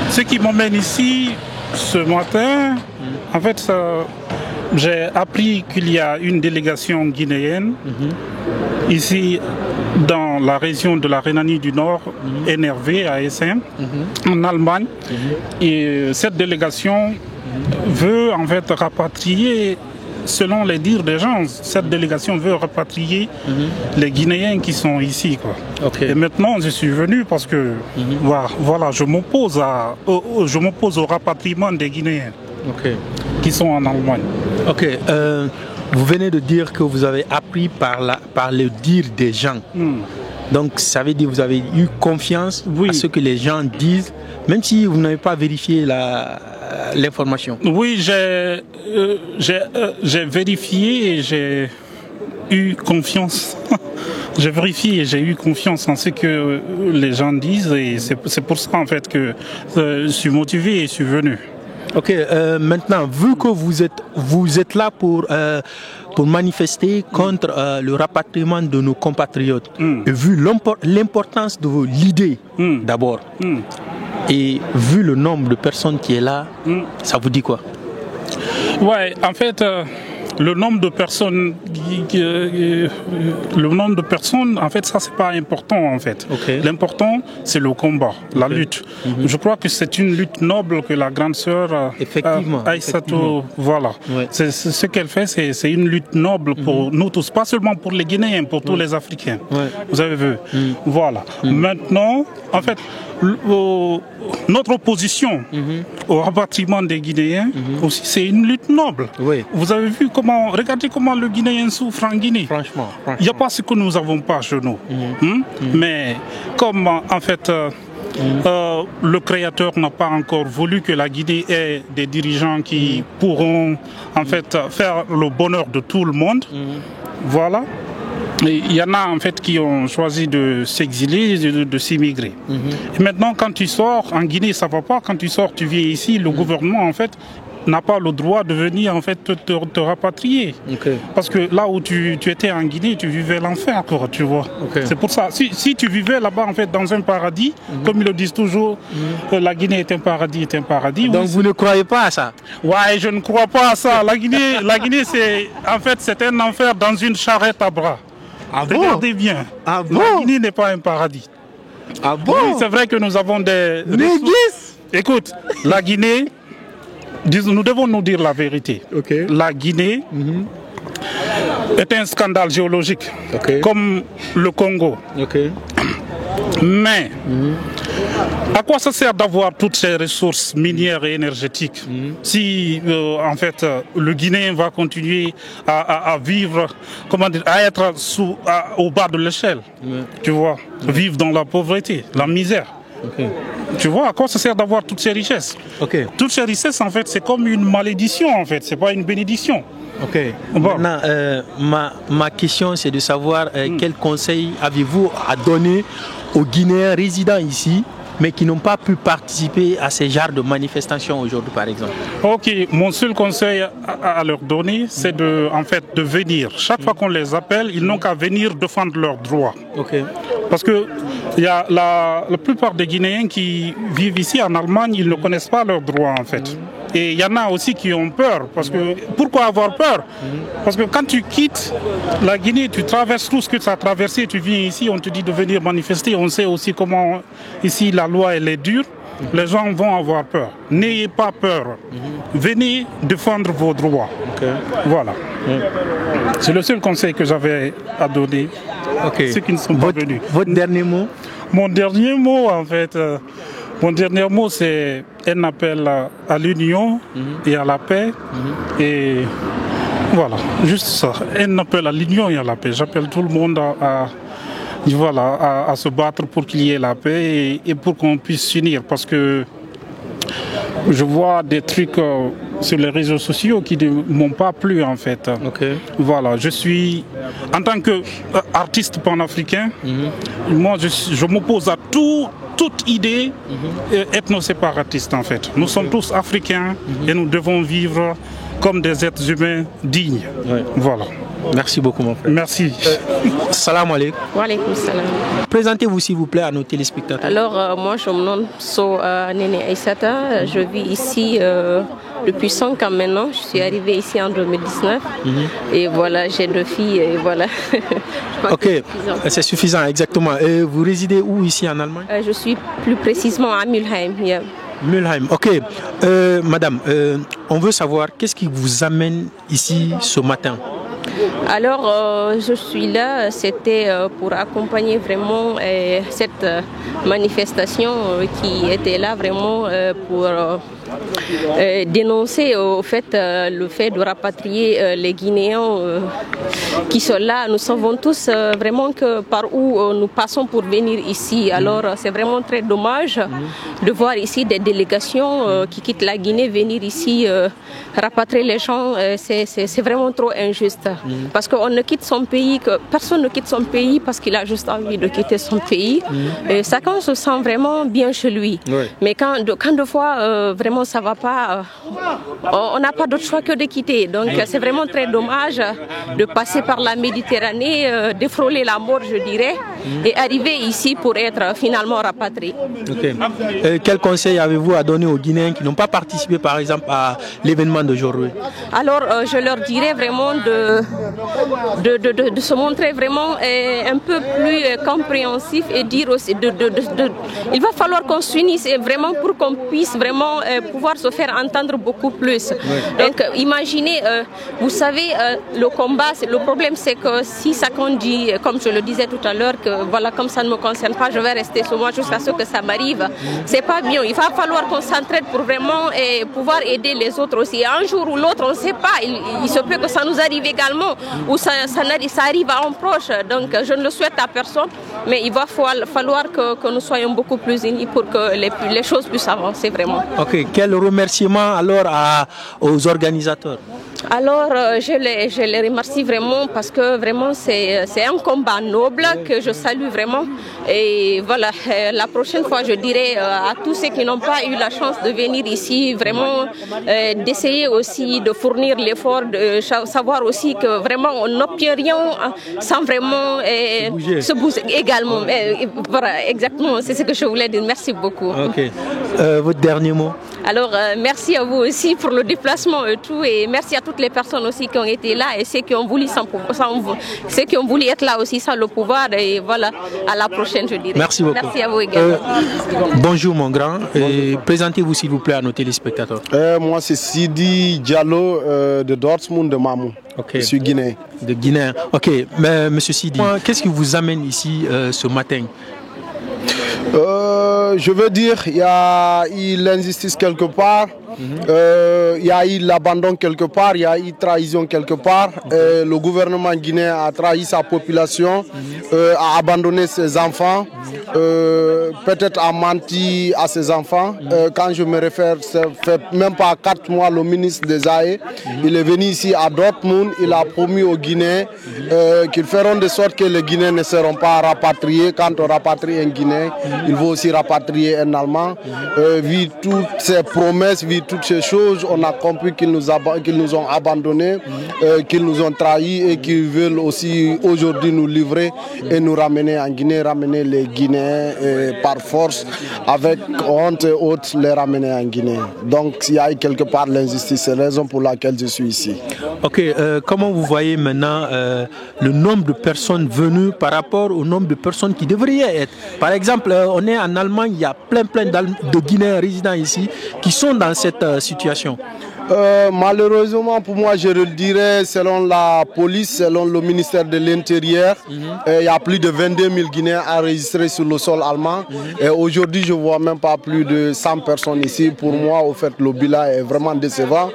Ce qui m'amène ici ce matin, en fait, j'ai appris qu'il y a une délégation guinéenne ici dans la région de la Rhénanie du Nord, NRV à Essen, en Allemagne. Et cette délégation veut en fait rapatrier, selon les dires des gens, cette délégation veut rapatrier les Guinéens qui sont ici, quoi. Et maintenant, je suis venu parce que voilà, je m'oppose au rapatriement des Guinéens qui sont en Allemagne. Ok. Vous venez de dire que vous avez appris par le dire des gens. Donc ça veut dire que vous avez eu confiance à ce que les gens disent, même si vous n'avez pas vérifié l'information. Oui, j'ai vérifié et j'ai eu confiance. J'ai vérifié et j'ai eu confiance en ce que les gens disent et c'est pour ça en fait que je suis motivé et je suis venu. Ok, maintenant, vu que vous êtes là pour manifester contre le rapatriement de nos compatriotes, et vu l'importance de l'idée d'abord, et vu le nombre de personnes qui est là, ça vous dit quoi? Ouais, en fait, le nombre de personnes, en fait, ça c'est pas important en fait. L'important c'est le combat, la lutte. Je crois que c'est une lutte noble que la grande sœur Aïssatou, voilà. C'est ce qu'elle fait, c'est une lutte noble pour nous tous, pas seulement pour les Guinéens, pour tous les Africains. Vous avez vu. Voilà. Maintenant, en fait, notre opposition au rapatriement des Guinéens aussi, c'est une lutte noble. Vous avez vu comment, regardez comment le Guinéen souffre en Guinée. Franchement. Il n'y a pas ce que nous n'avons pas chez nous. Mais comme en fait le Créateur n'a pas encore voulu que la Guinée ait des dirigeants qui pourront en fait faire le bonheur de tout le monde. Voilà. Il y en a en fait qui ont choisi de s'exiler, de s'immigrer. Et maintenant, quand tu sors, en Guinée, ça ne va pas. Quand tu sors, tu viens ici, le gouvernement en fait n'a pas le droit de venir en fait te rapatrier. Parce que là où tu étais en Guinée, tu vivais l'enfer, tu vois. C'est pour ça. Si tu vivais là-bas en fait dans un paradis, comme ils le disent toujours, la Guinée est un paradis, Donc vous ne croyez pas à ça? Ouais, je ne crois pas à ça. La Guinée, c'est en fait c'est un enfer dans une charrette à bras. Regardez bien. La Guinée n'est pas un paradis. Oui, c'est vrai que nous avons des ressources. Écoute, la Guinée, nous devons nous dire la vérité. La Guinée est un scandale géologique, comme le Congo. Mais à quoi ça sert d'avoir toutes ces ressources minières et énergétiques si en fait le Guinéen va continuer à vivre, comment dire, à être au bas de l'échelle, tu vois, vivre dans la pauvreté, la misère. Tu vois, à quoi ça sert d'avoir toutes ces richesses? Toutes ces richesses, en fait, c'est comme une malédiction, en fait, c'est pas une bénédiction. Maintenant, ma question, c'est de savoir quel conseil avez-vous à donner aux Guinéens résidant ici, mais qui n'ont pas pu participer à ces genres de manifestations aujourd'hui, par exemple? Mon seul conseil à leur donner, c'est de venir. Chaque fois qu'on les appelle, ils n'ont qu'à venir défendre leurs droits. Parce que il y a la plupart des Guinéens qui vivent ici en Allemagne, ils ne connaissent pas leurs droits en fait. Et il y en a aussi qui ont peur. Parce que, pourquoi avoir peur? Parce que quand tu quittes la Guinée, tu traverses tout ce que tu as traversé, tu viens ici, on te dit de venir manifester. On sait aussi comment ici la loi elle est dure. Les gens vont avoir peur. N'ayez pas peur. Venez défendre vos droits. Voilà. C'est le seul conseil que j'avais à donner. Ceux qui ne sont pas venus. Votre dernier mot? Mon dernier mot, en fait, c'est un appel à l'union et à la paix. Et voilà, juste ça. Un appel à l'union et à la paix. J'appelle tout le monde à se battre pour qu'il y ait la paix et pour qu'on puisse s'unir. Parce que je vois des trucs sur les réseaux sociaux qui ne m'ont pas plu en fait. Voilà, je suis, en tant qu'artiste panafricain, moi je m'oppose à toute idée ethno-séparatiste en fait. Nous sommes tous africains et nous devons vivre comme des êtres humains dignes. Voilà. Merci beaucoup mon frère. Merci. Salam alaikum. Wa alaikum salam. Présentez-vous s'il vous plaît à nos téléspectateurs. Alors moi je me nomme Néné Aïssata. Je vis ici depuis 5 ans maintenant. Je suis arrivée ici en 2019. Et voilà, j'ai 2 filles et voilà. C'est suffisant exactement. Et vous résidez où ici en Allemagne? Je suis plus précisément à Mülheim. Mülheim, madame, on veut savoir qu'est-ce qui vous amène ici ce matin? Alors, je suis là, c'était pour accompagner vraiment cette manifestation qui était là vraiment pour dénoncer le fait de rapatrier les Guinéens qui sont là. Nous savons tous vraiment que par où nous passons pour venir ici. Alors, c'est vraiment très dommage de voir ici des délégations qui quittent la Guinée venir ici rapatrier les gens. C'est vraiment trop injuste. Parce qu'on ne quitte son pays, personne ne quitte son pays parce qu'il a juste envie de quitter son pays. Et chacun se sent vraiment bien chez lui. Mais quand de fois vraiment ça va pas, on n'a pas d'autre choix que de quitter. Donc c'est vraiment très dommage de passer par la Méditerranée, de frôler la mort, je dirais, et arriver ici pour être finalement rapatriés. Okay. Quel conseil avez-vous à donner aux Guinéens qui n'ont pas participé par exemple à l'événement d'aujourd'hui? Alors je leur dirais vraiment de se montrer vraiment un peu plus compréhensif et dire aussi il va falloir qu'on s'unisse vraiment pour qu'on puisse vraiment pouvoir se faire entendre beaucoup plus. Donc imaginez, vous savez, le combat, le problème c'est que si ça conduit, comme je le disais tout à l'heure, que voilà, comme ça ne me concerne pas, je vais rester sur moi jusqu'à ce que ça m'arrive, c'est pas bien. Il va falloir qu'on s'entraide pour vraiment pouvoir aider les autres aussi. Un jour ou l'autre, on ne sait pas, il se peut que ça nous arrive également, ou ça arrive à un proche. Donc je ne le souhaite à personne, mais il va falloir que nous soyons beaucoup plus unis pour que les choses puissent avancer vraiment. Ok, quel remerciement alors aux organisateurs? Alors je les remercie vraiment parce que vraiment c'est un combat noble que je salue vraiment. Et voilà, la prochaine fois je dirais à tous ceux qui n'ont pas eu la chance de venir ici, vraiment d'essayer aussi de fournir l'effort, de savoir aussi que vraiment on n'obtient rien sans vraiment se bouger également. Voilà, exactement, c'est ce que je voulais dire. Merci beaucoup. Ok. Votre dernier mot? Alors merci à vous aussi pour le déplacement et tout, et merci à toutes les personnes aussi qui ont été là et ceux qui ont voulu ceux qui ont voulu être là aussi sans le pouvoir. Et voilà, à la prochaine je dirais. Merci beaucoup. Merci à vous également. Bonjour mon grand, présentez-vous s'il vous plaît à nos téléspectateurs. Moi c'est Sidi Diallo de Dortmund de Mamou. Okay. Je suis guinéen. De Guinée. Ok, mais monsieur Sidi, qu'est-ce qui vous amène ici ce matin? Je veux dire, il y a eu l'injustice quelque part, il y a eu l'abandon quelque part, il y a eu trahison quelque part. Le gouvernement guinéen a trahi sa population, a abandonné ses enfants, peut-être a menti à ses enfants. Quand je me réfère, ça fait même pas 4 mois, le ministre des AE, il est venu ici à Dortmund, il a promis aux Guinéens qu'ils feront de sorte que les Guinéens ne seront pas rapatriés. Quand on rapatrie un Guinéen, il faut aussi rapatrier un Allemand. Vu toutes ces promesses, vu toutes ces choses, on a compris qu'ils nous ont abandonnés, qu'ils nous ont trahis et qu'ils veulent aussi aujourd'hui nous livrer et nous ramener en Guinée, ramener les Guinéens par force, avec honte et autres, les ramener en Guinée. Donc il y a quelque part l'injustice, c'est la raison pour laquelle je suis ici. Ok, comment vous voyez maintenant le nombre de personnes venues par rapport au nombre de personnes qui devraient être? Par exemple, on est en Allemagne, il y a plein de Guinéens résidents ici qui sont dans cette situation. Malheureusement pour moi, je le dirais, selon la police, selon le ministère de l'Intérieur, il y a plus de 22 000 Guinéens enregistrés sur le sol allemand. Et aujourd'hui, je ne vois même pas plus de 100 personnes ici. Pour moi, au fait, le bilan est vraiment décevant.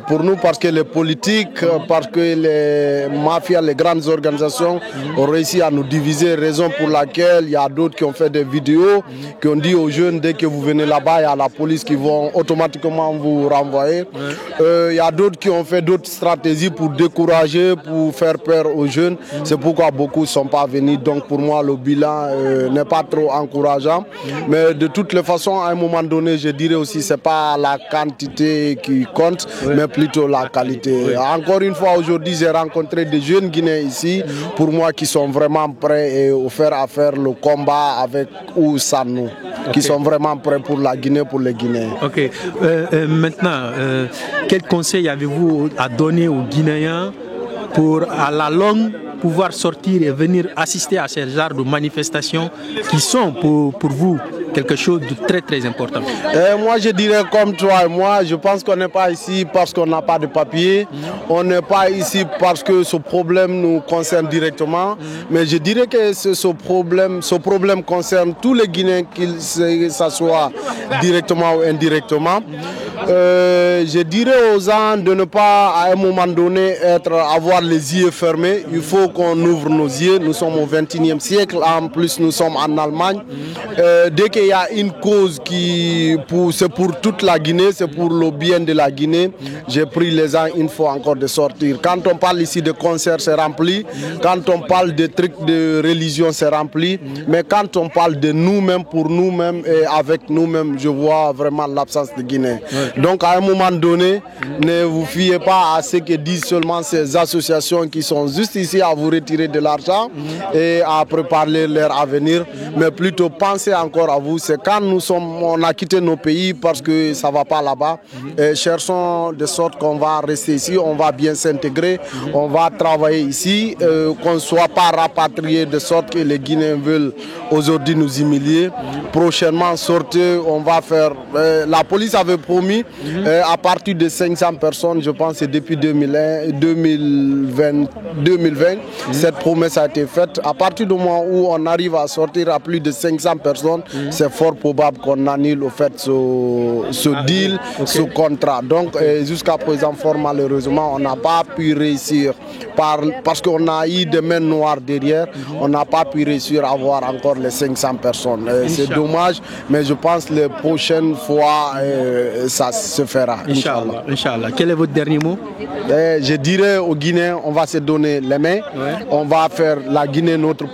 Pour nous, parce que les politiques, parce que les mafias, les grandes organisations ont réussi à nous diviser, raison pour laquelle il y a d'autres qui ont fait des vidéos, qui ont dit aux jeunes, dès que vous venez là-bas, il y a la police qui vont automatiquement vous renvoyer. Il y a d'autres qui ont fait d'autres stratégies pour décourager, pour faire peur aux jeunes. C'est pourquoi beaucoup ne sont pas venus. Donc pour moi, le bilan n'est pas trop encourageant. Mais de toutes les façons, à un moment donné, je dirais aussi que ce n'est pas la quantité qui compte, mais plutôt la qualité. Encore une fois, aujourd'hui, j'ai rencontré des jeunes Guinéens ici, pour moi, qui sont vraiment prêts et offerts à faire le combat avec ou sans nous. Qui sont vraiment prêts pour la Guinée, pour les Guinéens. Ok. Maintenant, quel conseil avez-vous à donner aux Guinéens pour, à la longue, pouvoir sortir et venir assister à ces genres de manifestations qui sont pour vous quelque chose de très très important? Moi je dirais comme toi et moi, je pense qu'on n'est pas ici parce qu'on n'a pas de papier, on n'est pas ici parce que ce problème nous concerne directement, mais je dirais que ce problème concerne tous les Guinéens, qu'ils soit directement ou indirectement. Je dirais aux gens de ne pas à un moment donné avoir les yeux fermés. Il faut qu'on ouvre nos yeux. Nous sommes au XXIe siècle, en plus nous sommes en Allemagne. Dès qu'il qu'il y a une cause c'est pour toute la Guinée, c'est pour le bien de la Guinée, j'ai pris les uns une fois encore de sortir. Quand on parle ici de concerts, c'est rempli. Quand on parle de trucs de religion, c'est rempli. Mais quand on parle de nous-mêmes, pour nous-mêmes et avec nous-mêmes, je vois vraiment l'absence de Guinée. Donc à un moment donné, ne vous fiez pas à ce que disent seulement ces associations qui sont juste ici à vous retirer de l'argent et à préparer leur avenir, mais plutôt pensez encore à vous. C'est quand on a quitté nos pays parce que ça ne va pas là-bas. Cherchons de sorte qu'on va rester ici, on va bien s'intégrer, on va travailler ici, qu'on ne soit pas rapatrié de sorte que les Guinéens veulent aujourd'hui nous humilier. Prochainement, sortez, on va faire... la police avait promis à partir de 500 personnes, je pense que depuis 2020, cette promesse a été faite. À partir du moment où on arrive à sortir à plus de 500 personnes, c'est fort probable qu'on annule au fait ce deal, ce contrat. Donc jusqu'à présent, fort malheureusement, on n'a pas pu réussir parce qu'on a eu des mains noires derrière, on n'a pas pu réussir à avoir encore les 500 personnes. C'est dommage, mais je pense que les prochaines fois, ça se fera. Inch'Allah. Inch'Allah. Quel est votre dernier mot? Je dirais aux Guinéens, on va se donner les mains, on va faire la Guinée notre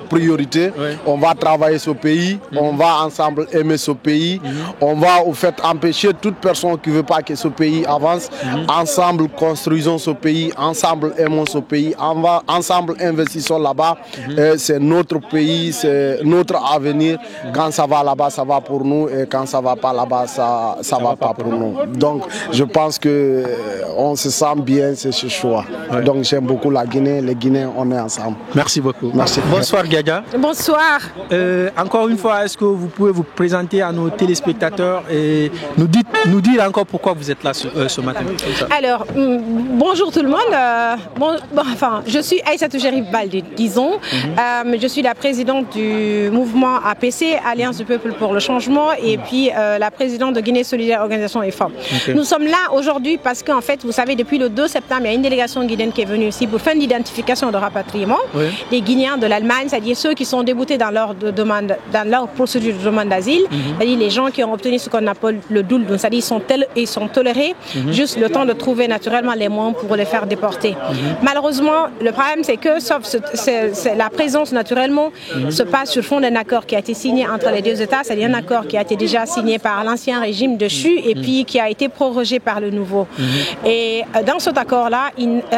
priorité, on va travailler ce pays, on va ensemble aimer ce pays, on va au fait empêcher toute personne qui ne veut pas que ce pays avance. Ensemble construisons ce pays, ensemble aimons ce pays, ensemble investissons là-bas. C'est notre pays, c'est notre avenir. Quand ça va là-bas, ça va pour nous, et quand ça ne va pas là-bas, ça ne va pas pour nous. Donc je pense qu'on se sent bien, c'est ce choix. Donc j'aime beaucoup la Guinée, les Guinéens, on est ensemble. Merci beaucoup. Merci. Bonsoir Gadia. Bonsoir. Encore une fois, est-ce que vous pouvez vous présenter à nos téléspectateurs et nous dire encore pourquoi vous êtes là ce matin? Alors, bonjour tout le monde. Je suis Aïssatou Cherif Baldé, disons. Je suis la présidente du mouvement APC, Alliance du Peuple pour le Changement, et puis la présidente de Guinée Solidaire Organisation et Femmes. Nous sommes là aujourd'hui parce qu'en fait, vous savez, depuis le 2 septembre, il y a une délégation guinéenne qui est venue ici pour faire une identification de rapatriement des Guinéens de l'Allemagne, c'est-à-dire ceux qui sont déboutés dans leur procédure de demande d'asile, c'est-à-dire les gens qui ont obtenu ce qu'on appelle le doul, c'est-à-dire ils sont tolérés, juste le temps de trouver naturellement les moyens pour les faire déporter. Malheureusement, le problème c'est que la présence naturellement se passe sur fond d'un accord qui a été signé entre les deux États, c'est-à-dire un accord qui a été déjà signé par l'ancien régime de Chu et puis qui a été prorogé par le nouveau. Et dans cet accord-là,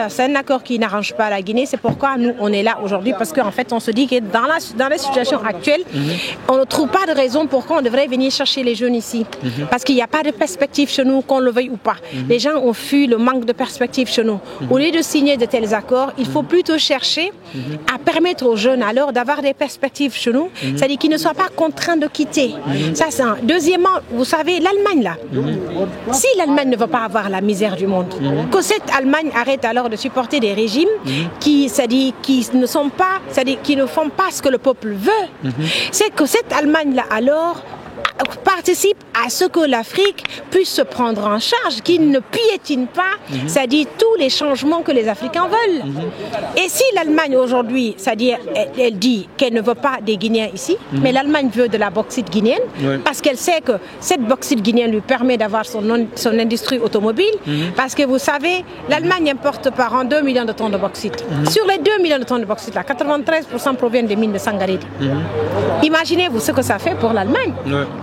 c'est un accord qui n'arrange pas la Guinée, c'est pourquoi nous on est là aujourd'hui, parce qu'en fait on se dit que dans la situation actuelle, on ne trouve pas de raison pourquoi on devrait venir chercher les jeunes ici. Parce qu'il n'y a pas de perspective chez nous, qu'on le veuille ou pas. Les gens ont fui le manque de perspective chez nous. Au lieu de signer de tels accords, il faut plutôt chercher à permettre aux jeunes alors d'avoir des perspectives chez nous, c'est-à-dire qu'ils ne soient pas contraints de quitter. Ça, c'est un. Deuxièmement, vous savez, l'Allemagne là, si l'Allemagne ne veut pas avoir la misère du monde, que cette Allemagne arrête alors de supporter des régimes qui ne font pas ce que le peuple veut, c'est que cette Allemagne là alors participe à ce que l'Afrique puisse se prendre en charge, qu'il ne piétine pas, c'est-à-dire tous les changements que les Africains veulent. Et si l'Allemagne aujourd'hui, c'est-à-dire elle dit qu'elle ne veut pas des Guinéens ici, mais l'Allemagne veut de la bauxite guinéenne, parce qu'elle sait que cette bauxite guinéenne lui permet d'avoir son industrie automobile, parce que vous savez, l'Allemagne importe par an 2 millions de tonnes de bauxite. Sur les 2 millions de tonnes de bauxite, là, 93% proviennent des mines de Sangaré. Imaginez-vous ce que ça fait pour l'Allemagne.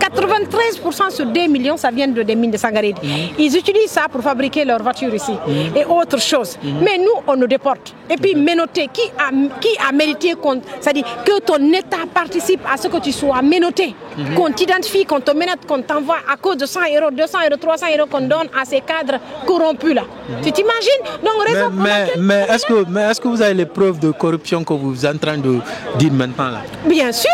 93% sur 2 millions, ça vient des mines de Sangaré. Ils utilisent ça pour fabriquer leurs voitures ici et autre chose. Mais nous, on nous déporte. Et puis, menotté, qui a mérité c'est-à-dire que ton État participe à ce que tu sois menotté, qu'on t'identifie, qu'on te menote, qu'on t'envoie à cause de 100 euros, 200 euros, 300 euros qu'on donne à ces cadres corrompus là. Tu t'imagines? Donc, mais est-ce que vous avez les preuves de corruption que vous êtes en train de dire maintenant là? Bien sûr.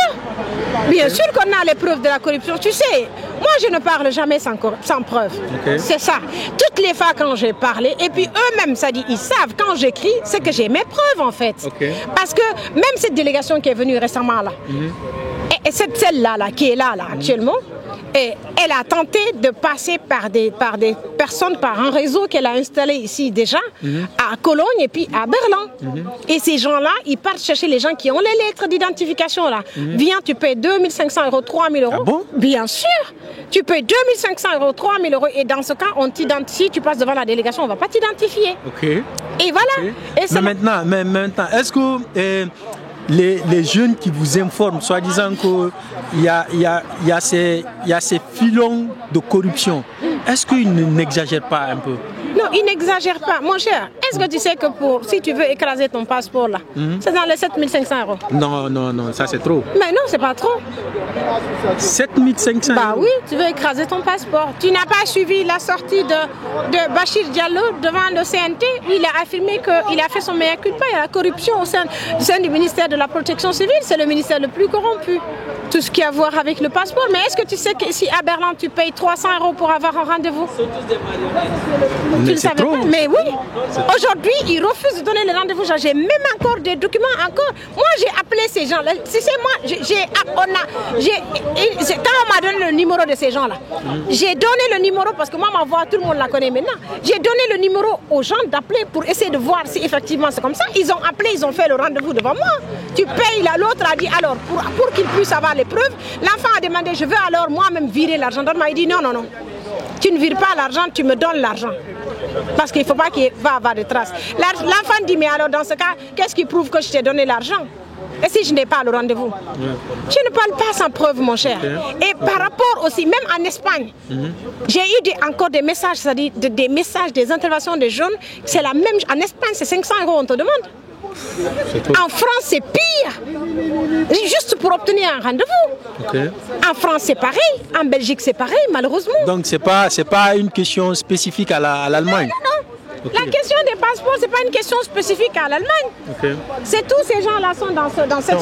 Bien sûr qu'on a les preuves de la corruption. Tu sais, moi je ne parle jamais sans preuve. C'est ça. Toutes les fois quand j'ai parlé, et puis eux-mêmes, ça dit, ils savent quand j'écris, c'est que j'ai mes preuves en fait. Parce que même cette délégation qui est venue récemment là, Et celle-là qui est là actuellement, et elle a tenté de passer par des personnes, par un réseau qu'elle a installé ici déjà, à Cologne et puis à Berlin. Et ces gens-là, ils partent chercher les gens qui ont les lettres d'identification là. Viens, tu payes 2500 €, 3000 €. Ah bon? Bien sûr. Tu payes 2500 €, 3000 €. Et dans ce cas, on t'identifie, tu passes devant la délégation, on ne va pas t'identifier. Ok. Et voilà. Okay. Et maintenant, est-ce que les jeunes qui vous informent, soi-disant qu'il y a ces filons de corruption, est-ce qu'ils n'exagèrent pas un peu? Non, ils n'exagèrent pas. Mon cher, est-ce que tu sais que si tu veux écraser ton passeport là, c'est dans les 7500 €? Non, ça c'est trop. Mais non, c'est pas trop. 7500 €? Bah oui, tu veux écraser ton passeport. Tu n'as pas suivi la sortie de Bachir Diallo devant le CNT où il a affirmé qu'il a fait son mea culpa. Il y a la corruption au sein du ministère de la Protection civile. C'est le ministère le plus corrompu. Tout ce qui a à voir avec le passeport. Mais est-ce que tu sais qu'ici à Berlin, tu payes 300 € pour avoir un rendez-vous? Tu le savais pas? Mais oui. Aujourd'hui, ils refusent de donner le rendez-vous. J'ai même encore des documents. Moi, j'ai appelé ces gens-là. Tu sais, moi, quand on m'a donné le numéro de ces gens-là, j'ai donné le numéro parce que moi, ma voix, tout le monde la connaît maintenant. J'ai donné le numéro aux gens d'appeler pour essayer de voir si effectivement c'est comme ça. Ils ont appelé, ils ont fait le rendez-vous devant moi. Tu payes, l'autre a dit alors, pour qu'il puisse avoir les preuves, l'enfant a demandé, je veux alors moi-même virer l'argent. L'autre m'a dit non. Tu ne vires pas l'argent, tu me donnes l'argent. Parce qu'il ne faut pas qu'il va avoir de traces. L'enfant dit, mais alors dans ce cas, qu'est-ce qui prouve que je t'ai donné l'argent? Et si je n'ai pas le rendez-vous? Tu ne parles pas sans preuve, mon cher. Et par rapport aussi, même en Espagne, j'ai eu encore des messages, c'est-à-dire des messages, des interventions des jeunes. C'est la même. En Espagne, c'est 500 € on te demande. En France, c'est pire. Juste pour obtenir un rendez-vous. En France, c'est pareil. En Belgique, c'est pareil, malheureusement. Donc, c'est pas une question spécifique à l'Allemagne? Non. La question des passeports, c'est pas une question spécifique à l'Allemagne. C'est tous ces gens-là sont dans cette.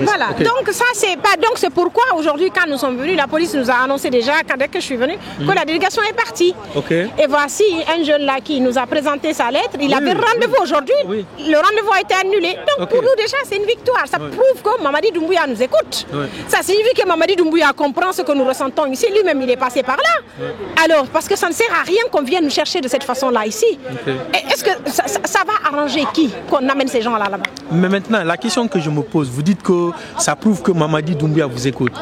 Voilà. Donc ça c'est pas. Donc c'est pourquoi aujourd'hui quand nous sommes venus, la police nous a annoncé déjà dès que je suis venue que la délégation est partie. Et voici un jeune là qui nous a présenté sa lettre. Il avait rendez-vous aujourd'hui. Le rendez-vous a été annulé. Donc pour nous déjà c'est une victoire. Ça prouve que Mamadi Doumbouya nous écoute. Ça signifie que Mamadi Doumbouya comprend ce que nous ressentons ici. Lui-même il est passé par là. Alors parce que ça ne sert à rien qu'on vienne nous chercher de cette façon-là ici. Est-ce que ça va arranger qui qu'on amène ces gens-là là-bas? Mais maintenant, la question que je me pose, vous dites que ça prouve que Mamadi Doumbouya vous écoute.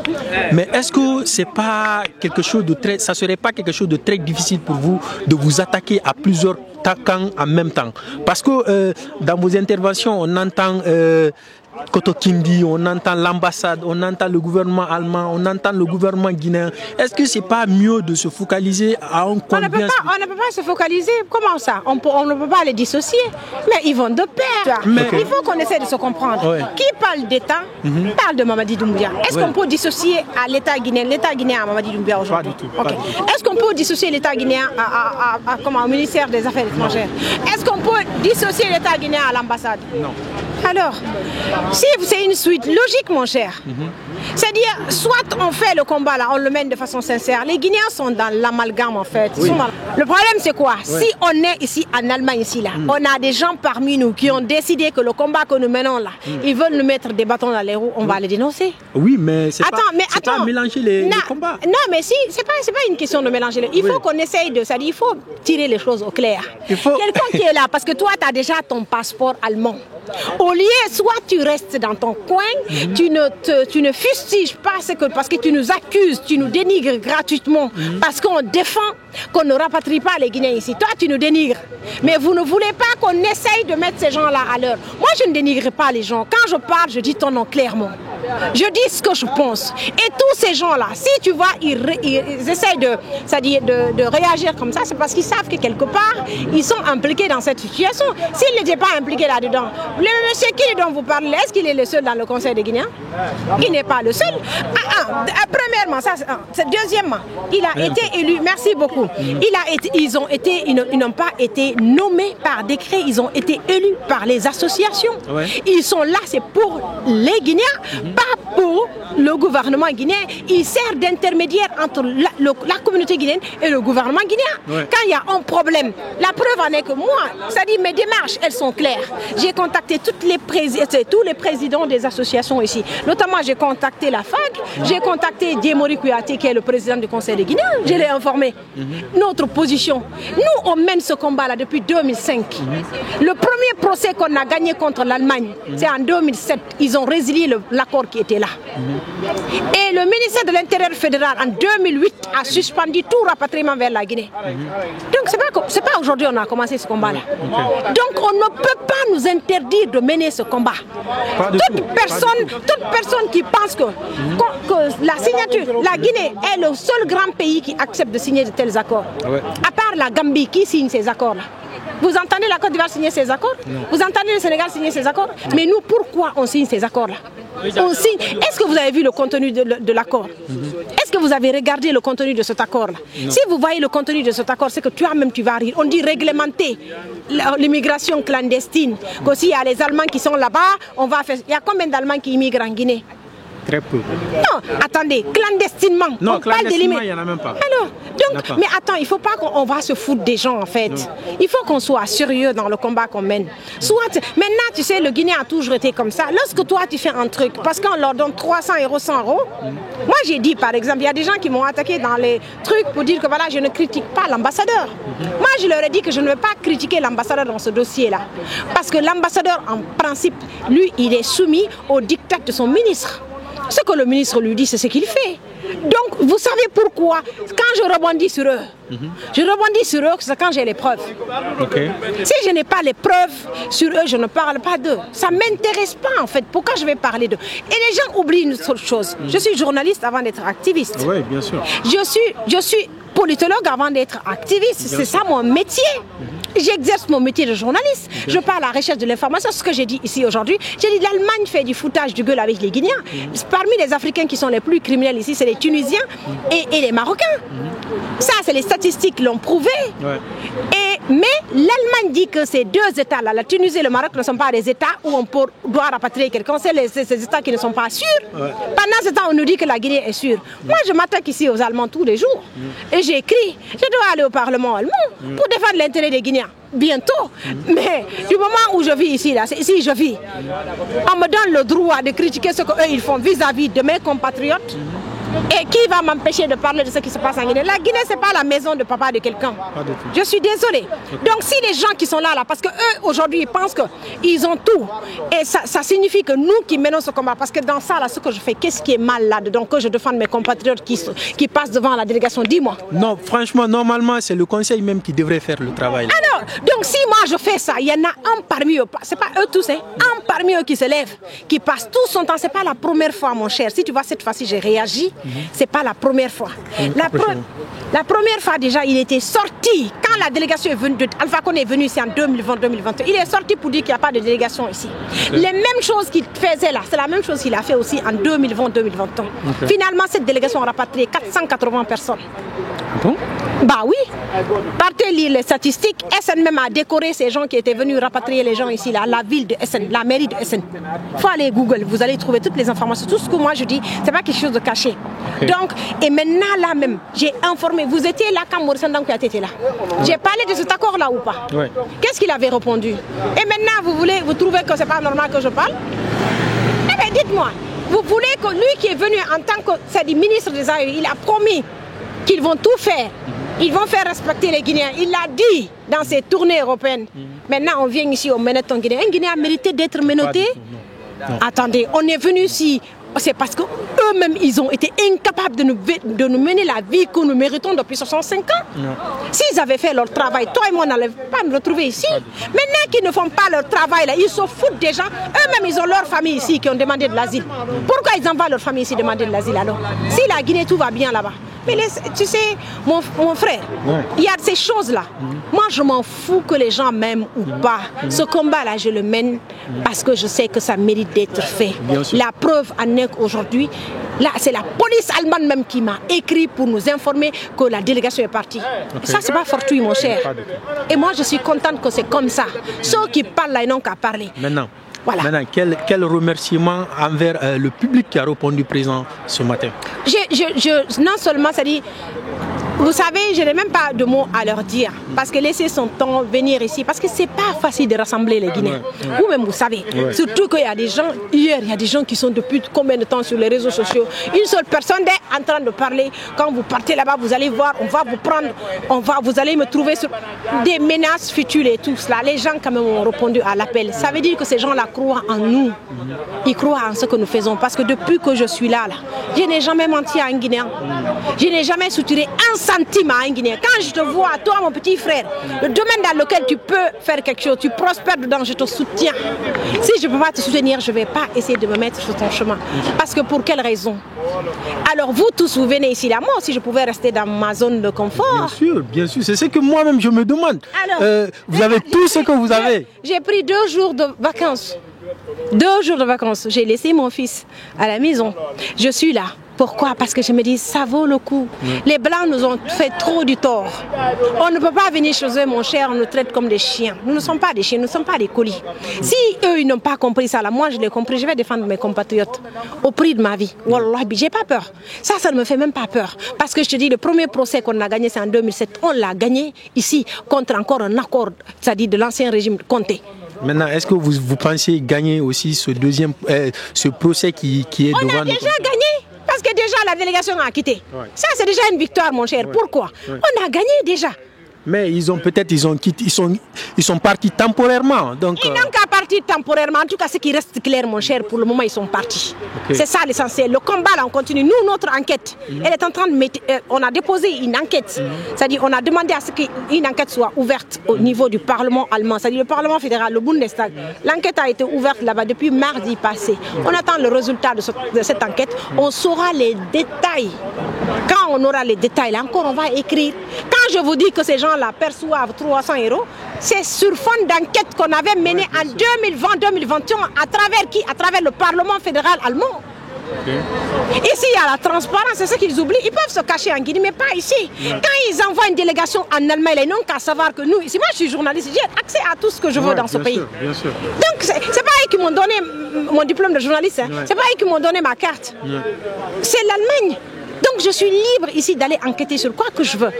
Mais est-ce que c'est pas quelque chose de très, ça serait pas quelque chose de très difficile pour vous de vous attaquer à plusieurs attaquants en même temps? Parce que dans vos interventions, on entend Kotokindi, on entend l'ambassade, on entend le gouvernement allemand, on entend le gouvernement guinéen. Est-ce que c'est pas mieux de se focaliser à un coin? On ne peut pas se focaliser. Comment ça? On ne peut pas les dissocier. Mais ils vont de pair. Il faut qu'on essaie de se comprendre. Qui parle d'État parle de Mamadi Doumbouya. Est-ce qu'on peut dissocier à l'État guinéen à Mamadi Doumbouya aujourd'hui? Est-ce qu'on peut dissocier l'État guinéen au ministère des Affaires étrangères? Est-ce qu'on peut dissocier l'État guinéen à l'ambassade? Non. Alors, si c'est une suite logique, mon cher, c'est-à-dire, soit on fait le combat là, on le mène de façon sincère. Les Guinéens sont dans l'amalgame en fait. Le problème c'est quoi? Si on est ici en Allemagne, ici là, on a des gens parmi nous qui ont décidé que le combat que nous menons là, ils veulent nous mettre des bâtons dans les roues, on va les dénoncer. Oui, mais c'est pas mélanger les combats. Non, mais si, c'est pas une question de mélanger. Il faut qu'on essaye de, c'est-à-dire, il faut tirer les choses au clair. Quelqu'un qui est là, parce que toi, tu as déjà ton passeport allemand. Au lieu, soit tu restes dans ton coin, tu ne fustiges pas parce que tu nous accuses, tu nous dénigres gratuitement, parce qu'on défend qu'on ne rapatrie pas les Guinéens ici. Toi, tu nous dénigres. Mais vous ne voulez pas qu'on essaye de mettre ces gens-là à l'heure. Moi, je ne dénigre pas les gens. Quand je parle, je dis ton nom clairement. Je dis ce que je pense. Et tous ces gens-là, si tu vois, ils essayent de réagir comme ça, c'est parce qu'ils savent que quelque part, ils sont impliqués dans cette situation. S'ils n'étaient pas impliqués là-dedans, le monsieur qui dont vous parlez, est-ce qu'il est le seul dans le Conseil des Guinéens? Il n'est pas le seul. Premièrement, deuxièmement, il a été élu, merci beaucoup, ils n'ont pas été nommés par décret, ils ont été élus par les associations. Ils sont là, c'est pour les Guinéens, pas pour le gouvernement guinéen, il sert d'intermédiaire entre la communauté guinéenne et le gouvernement guinéen. Quand il y a un problème, la preuve en est que moi, c'est-à-dire mes démarches, elles sont claires. J'ai contacté tous les présidents des associations ici. Notamment, j'ai contacté la FAG, j'ai contacté Diemori Kouyaté, qui est le président du Conseil des Guinéens. Je l'ai informé. Notre position. Nous, on mène ce combat-là depuis 2005. Le premier procès qu'on a gagné contre l'Allemagne, c'est en 2007. Ils ont résilié l'accord qui était là. Et le ministère de l'Intérieur fédéral, en 2008, a suspendu tout rapatriement vers la Guinée. Donc, c'est pas aujourd'hui qu'on a commencé ce combat-là. Donc, on ne peut pas nous interdire de mener ce combat. Toute personne qui pense que la signature, la Guinée est le seul grand pays qui accepte de signer de tels accords. À part la Gambie qui signe ces accords-là. Vous entendez la Côte d'Ivoire signer ces accords? Vous entendez le Sénégal signer ces accords? Mais nous, pourquoi on signe ces accords-là? On signe. Est-ce que vous avez vu le contenu de l'accord? Est-ce que vous avez regardé le contenu de cet accord-là? Si vous voyez le contenu de cet accord, c'est que toi-même tu vas rire. On dit réglementer l'immigration clandestine. Qu'aussi il y a les Allemands qui sont là-bas, on va faire. Il y a combien d'Allemands qui immigrent en Guinée? Très peu. Non, attendez, clandestinement. Non, on parle clandestinement, il n'y en a même pas. Alors, donc, mais attends, il ne faut pas qu'on va se foutre des gens en fait. Il faut qu'on soit sérieux dans le combat qu'on mène. Maintenant, tu sais, le Guinéen a toujours été comme ça. Lorsque toi, tu fais un truc, parce qu'on leur donne 300 €, 100 €, moi j'ai dit par exemple, il y a des gens qui m'ont attaqué dans les trucs pour dire que voilà, je ne critique pas l'ambassadeur. Moi, je leur ai dit que je ne vais pas critiquer l'ambassadeur dans ce dossier-là. Parce que l'ambassadeur, en principe, lui, il est soumis au diktat de son ministre. Ce que le ministre lui dit, c'est ce qu'il fait. Donc, vous savez pourquoi, quand je rebondis sur eux, je rebondis sur eux, c'est quand j'ai les preuves. Si je n'ai pas les preuves sur eux, je ne parle pas d'eux. Ça ne m'intéresse pas, en fait. Pourquoi je vais parler d'eux? Et les gens oublient une autre chose. Je suis journaliste avant d'être activiste. Oui, bien sûr. Je suis politologue avant d'être activiste. C'est ça mon métier. J'exerce mon métier de journaliste. Je parle à la recherche de l'information. Ce que j'ai dit ici aujourd'hui, j'ai dit l'Allemagne fait du foutage du gueule avec les Guinéens. Parmi les Africains qui sont les plus criminels ici, c'est les Tunisiens et les Marocains. Ça, c'est les statistiques qui l'ont prouvé. Mais l'Allemagne dit que ces deux États-là, la Tunisie et le Maroc, ne sont pas des États où on doit rapatrier quelqu'un. C'est ces États qui ne sont pas sûrs. Pendant ce temps, on nous dit que la Guinée est sûre. Moi, je m'attaque ici aux Allemands tous les jours. Et j'écris. Je dois aller au Parlement allemand pour défendre l'intérêt des Guinéens. Bientôt. Mais du moment où je vis ici, là, ici je vis, on me donne le droit de critiquer ce qu'eux ils font vis-à-vis de mes compatriotes. Et qui va m'empêcher de parler de ce qui se passe en Guinée? La Guinée, ce n'est pas la maison de papa de quelqu'un. Je suis désolée. Donc si les gens qui sont là, parce qu'eux, aujourd'hui, ils pensent qu'ils ont tout. Et ça signifie que nous qui menons ce combat, parce que dans ça, là, ce que je fais, qu'est-ce qui est mal là-dedans, que je défende mes compatriotes qui passent devant la délégation? Dis-moi. Non, franchement, normalement, c'est le conseil même qui devrait faire le travail. Alors, donc si moi je fais ça, il y en a un parmi eux, c'est pas eux tous, un parmi eux qui se lève, qui passe tout son temps. C'est pas la première fois, mon cher. Si tu vois, cette fois-ci, j'ai réagi. C'est pas la première fois. La première fois déjà, il était sorti quand la délégation est venue, Alpha Condé est venu ici en 2020-2021. Il est sorti pour dire qu'il n'y a pas de délégation ici. Les mêmes choses qu'il faisait là, c'est la même chose qu'il a fait aussi en 2020-2021. Finalement, cette délégation a rapatrié 480 personnes. Bon? Bah oui. Partez lire les statistiques. SN même a décoré ces gens qui étaient venus rapatrier les gens ici, là, la ville de SN, la mairie de SN. Il faut aller Google, vous allez trouver toutes les informations. Tout ce que moi je dis, c'est pas quelque chose de caché. Donc, et maintenant là même, j'ai informé. Vous étiez là quand Maurice Ndankou était là. J'ai parlé de cet accord là ou pas? Qu'est-ce qu'il avait répondu? Et maintenant, vous trouvez que c'est pas normal que je parle? Eh bien, dites-moi, vous voulez que lui qui est venu en tant que ministre des Arts, il a promis qu'ils vont tout faire. Ils vont faire respecter les Guinéens. Il l'a dit dans ses tournées européennes. Maintenant, on vient ici, on menotte un Guinéen. Un Guinéen a mérité d'être menotté? Attendez, on est venu ici. C'est parce qu'eux-mêmes, ils ont été incapables de nous mener la vie que nous méritons depuis 65 ans. S'ils avaient fait leur travail, toi et moi, on n'allait pas nous retrouver ici. Maintenant qu'ils ne font pas leur travail, là, ils se foutent des gens. Eux-mêmes, ils ont leur famille ici qui ont demandé de l'asile. Pourquoi ils envoient leur famille ici demander de l'asile alors? Si la Guinée, tout va bien là-bas. Mais tu sais, mon frère, il y a ces choses-là. Moi, je m'en fous que les gens m'aiment ou pas. Ce combat-là, je le mène parce que je sais que ça mérite d'être fait. La preuve en est qu'aujourd'hui, là, c'est la police allemande même qui m'a écrit pour nous informer que la délégation est partie. Ça, c'est pas fortuit, mon cher. Et moi, je suis contente que c'est comme ça. Ceux qui parlent là, ils n'ont qu'à parler. Maintenant, Voilà. Maintenant, quel remerciement envers le public qui a répondu présent ce matin? Non seulement, ça dit, vous savez, je n'ai même pas de mots à leur dire, parce que laisser son temps venir ici, parce que c'est pas facile de rassembler les Guinéens. Vous-même, vous savez, surtout qu'il y a des gens, hier, il y a des gens qui sont depuis combien de temps sur les réseaux sociaux. Une seule personne est en train de parler. Quand vous partez là-bas, vous allez voir, on va vous prendre, vous allez me trouver sur des menaces futures et tout cela. Les gens quand même ont répondu à l'appel. Ça veut dire que ces gens-là croient en nous. Ils croient en ce que nous faisons, parce que depuis que je suis là, je n'ai jamais menti à un Guinéen. Je n'ai jamais soutiré un centime à un Guinéen. Quand je te vois, toi mon petit frère, le domaine dans lequel tu peux faire quelque chose, tu prospères dedans, je te soutiens. Si je ne peux pas te soutenir, je ne vais pas essayer de me mettre sur ton chemin. Parce que pour quelle raison? Alors vous tous, vous venez ici là, moi aussi je pouvais rester dans ma zone de confort. Bien sûr, c'est ce que moi-même je me demande. Alors, vous avez tout ce que vous avez. J'ai pris 2 jours de vacances. 2 jours de vacances. J'ai laissé mon fils à la maison. Je suis là. Pourquoi? Parce que je me dis, ça vaut le coup. Les Blancs nous ont fait trop du tort. On ne peut pas venir chez eux, mon cher, on nous traite comme des chiens. Nous ne sommes pas des chiens, nous ne sommes pas des colis. Si eux, ils n'ont pas compris ça, là, moi, je l'ai compris, je vais défendre mes compatriotes au prix de ma vie. Wallah, j'ai pas peur. Ça ne me fait même pas peur. Parce que je te dis, le premier procès qu'on a gagné, c'est en 2007. On l'a gagné ici contre encore un accord, c'est-à-dire de l'ancien régime Conté. Maintenant, est-ce que vous pensez gagner aussi ce ce procès qui est devant nous? On a déjà gagné. Parce que déjà la délégation a quitté. Ça c'est déjà une victoire mon cher. Pourquoi? On a gagné déjà. Mais ils ont quitté, ils sont partis temporairement. Donc, ils n'ont qu'à partir temporairement. En tout cas, ce qui reste clair, mon cher, pour le moment, ils sont partis. C'est ça l'essentiel. Le combat, là, on continue. Nous, notre enquête, elle est en train de mettre. On a déposé une enquête. C'est-à-dire, on a demandé à ce qu'une enquête soit ouverte au niveau du Parlement allemand. C'est-à-dire, le Parlement fédéral, le Bundestag. L'enquête a été ouverte là-bas depuis mardi passé. On attend le résultat de cette enquête. On saura les détails. Quand on aura les détails, là encore, on va écrire. Quand je vous dis que ces gens là perçoivent 300 €, c'est sur fond d'enquête qu'on avait menée en 2020-2021 à travers qui? À travers le Parlement fédéral allemand. Ici, il y a la transparence, c'est ce qu'ils oublient. Ils peuvent se cacher en Guinée, mais pas ici. Quand ils envoient une délégation en Allemagne, ils n'ont qu'à savoir que nous, ici, moi je suis journaliste, j'ai accès à tout ce que je veux dans ce pays. Bien sûr. Donc, c'est pas eux qui m'ont donné mon diplôme de journaliste, c'est pas eux qui m'ont donné ma carte. C'est l'Allemagne. Donc je suis libre ici d'aller enquêter sur quoi que je veux.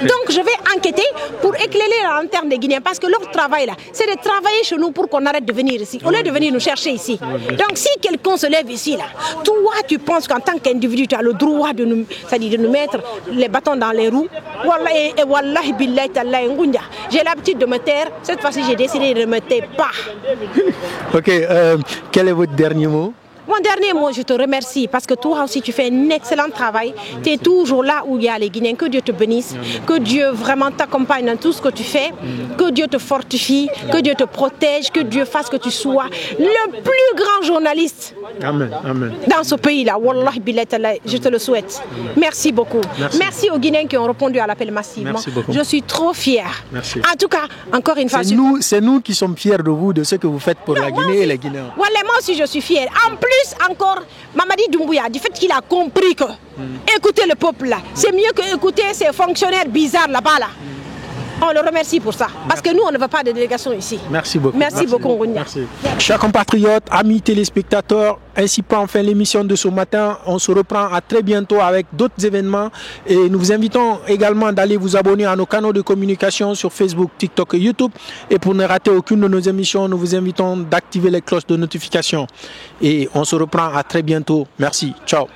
Donc je vais enquêter pour éclairer la lanterne des Guinéens. Parce que leur travail là, c'est de travailler chez nous pour qu'on arrête de venir ici. Au lieu de venir nous chercher ici. Donc si quelqu'un se lève ici là, toi tu penses qu'en tant qu'individu tu as le droit de nous, c'est-à-dire de nous mettre les bâtons dans les roues. Wallahi billahi tallahi ngunja. J'ai l'habitude de me taire. Cette fois-ci j'ai décidé de ne me taire pas. Ok, quel est votre dernier mot? Mon dernier mot, je te remercie parce que toi aussi tu fais un excellent travail. Tu es toujours là où il y a les Guinéens. Que Dieu te bénisse, que Dieu vraiment t'accompagne dans tout ce que tu fais, que Dieu te fortifie, que Dieu te protège, que Dieu fasse que tu sois le plus grand journaliste dans ce pays-là. Wallah billah, je te le souhaite. Merci beaucoup. Merci aux Guinéens qui ont répondu à l'appel massivement. Je suis trop fière. En tout cas, encore une fois, c'est nous qui sommes fiers de vous, de ce que vous faites pour la Guinée et les Guinéens. Wallah, moi aussi je suis fière. En plus, encore, Mamadi Doumbouya, du fait qu'il a compris que écouter le peuple là, c'est mieux que écouter ces fonctionnaires bizarres là-bas là. On le remercie pour ça. Parce que nous, on ne veut pas de délégation ici. Merci beaucoup. Merci beaucoup, Ngunya. Chers compatriotes, amis téléspectateurs, ainsi prend fin l'émission de ce matin. On se reprend à très bientôt avec d'autres événements. Et nous vous invitons également d'aller vous abonner à nos canaux de communication sur Facebook, TikTok et YouTube. Et pour ne rater aucune de nos émissions, nous vous invitons d'activer les cloches de notification. Et on se reprend à très bientôt. Merci. Ciao.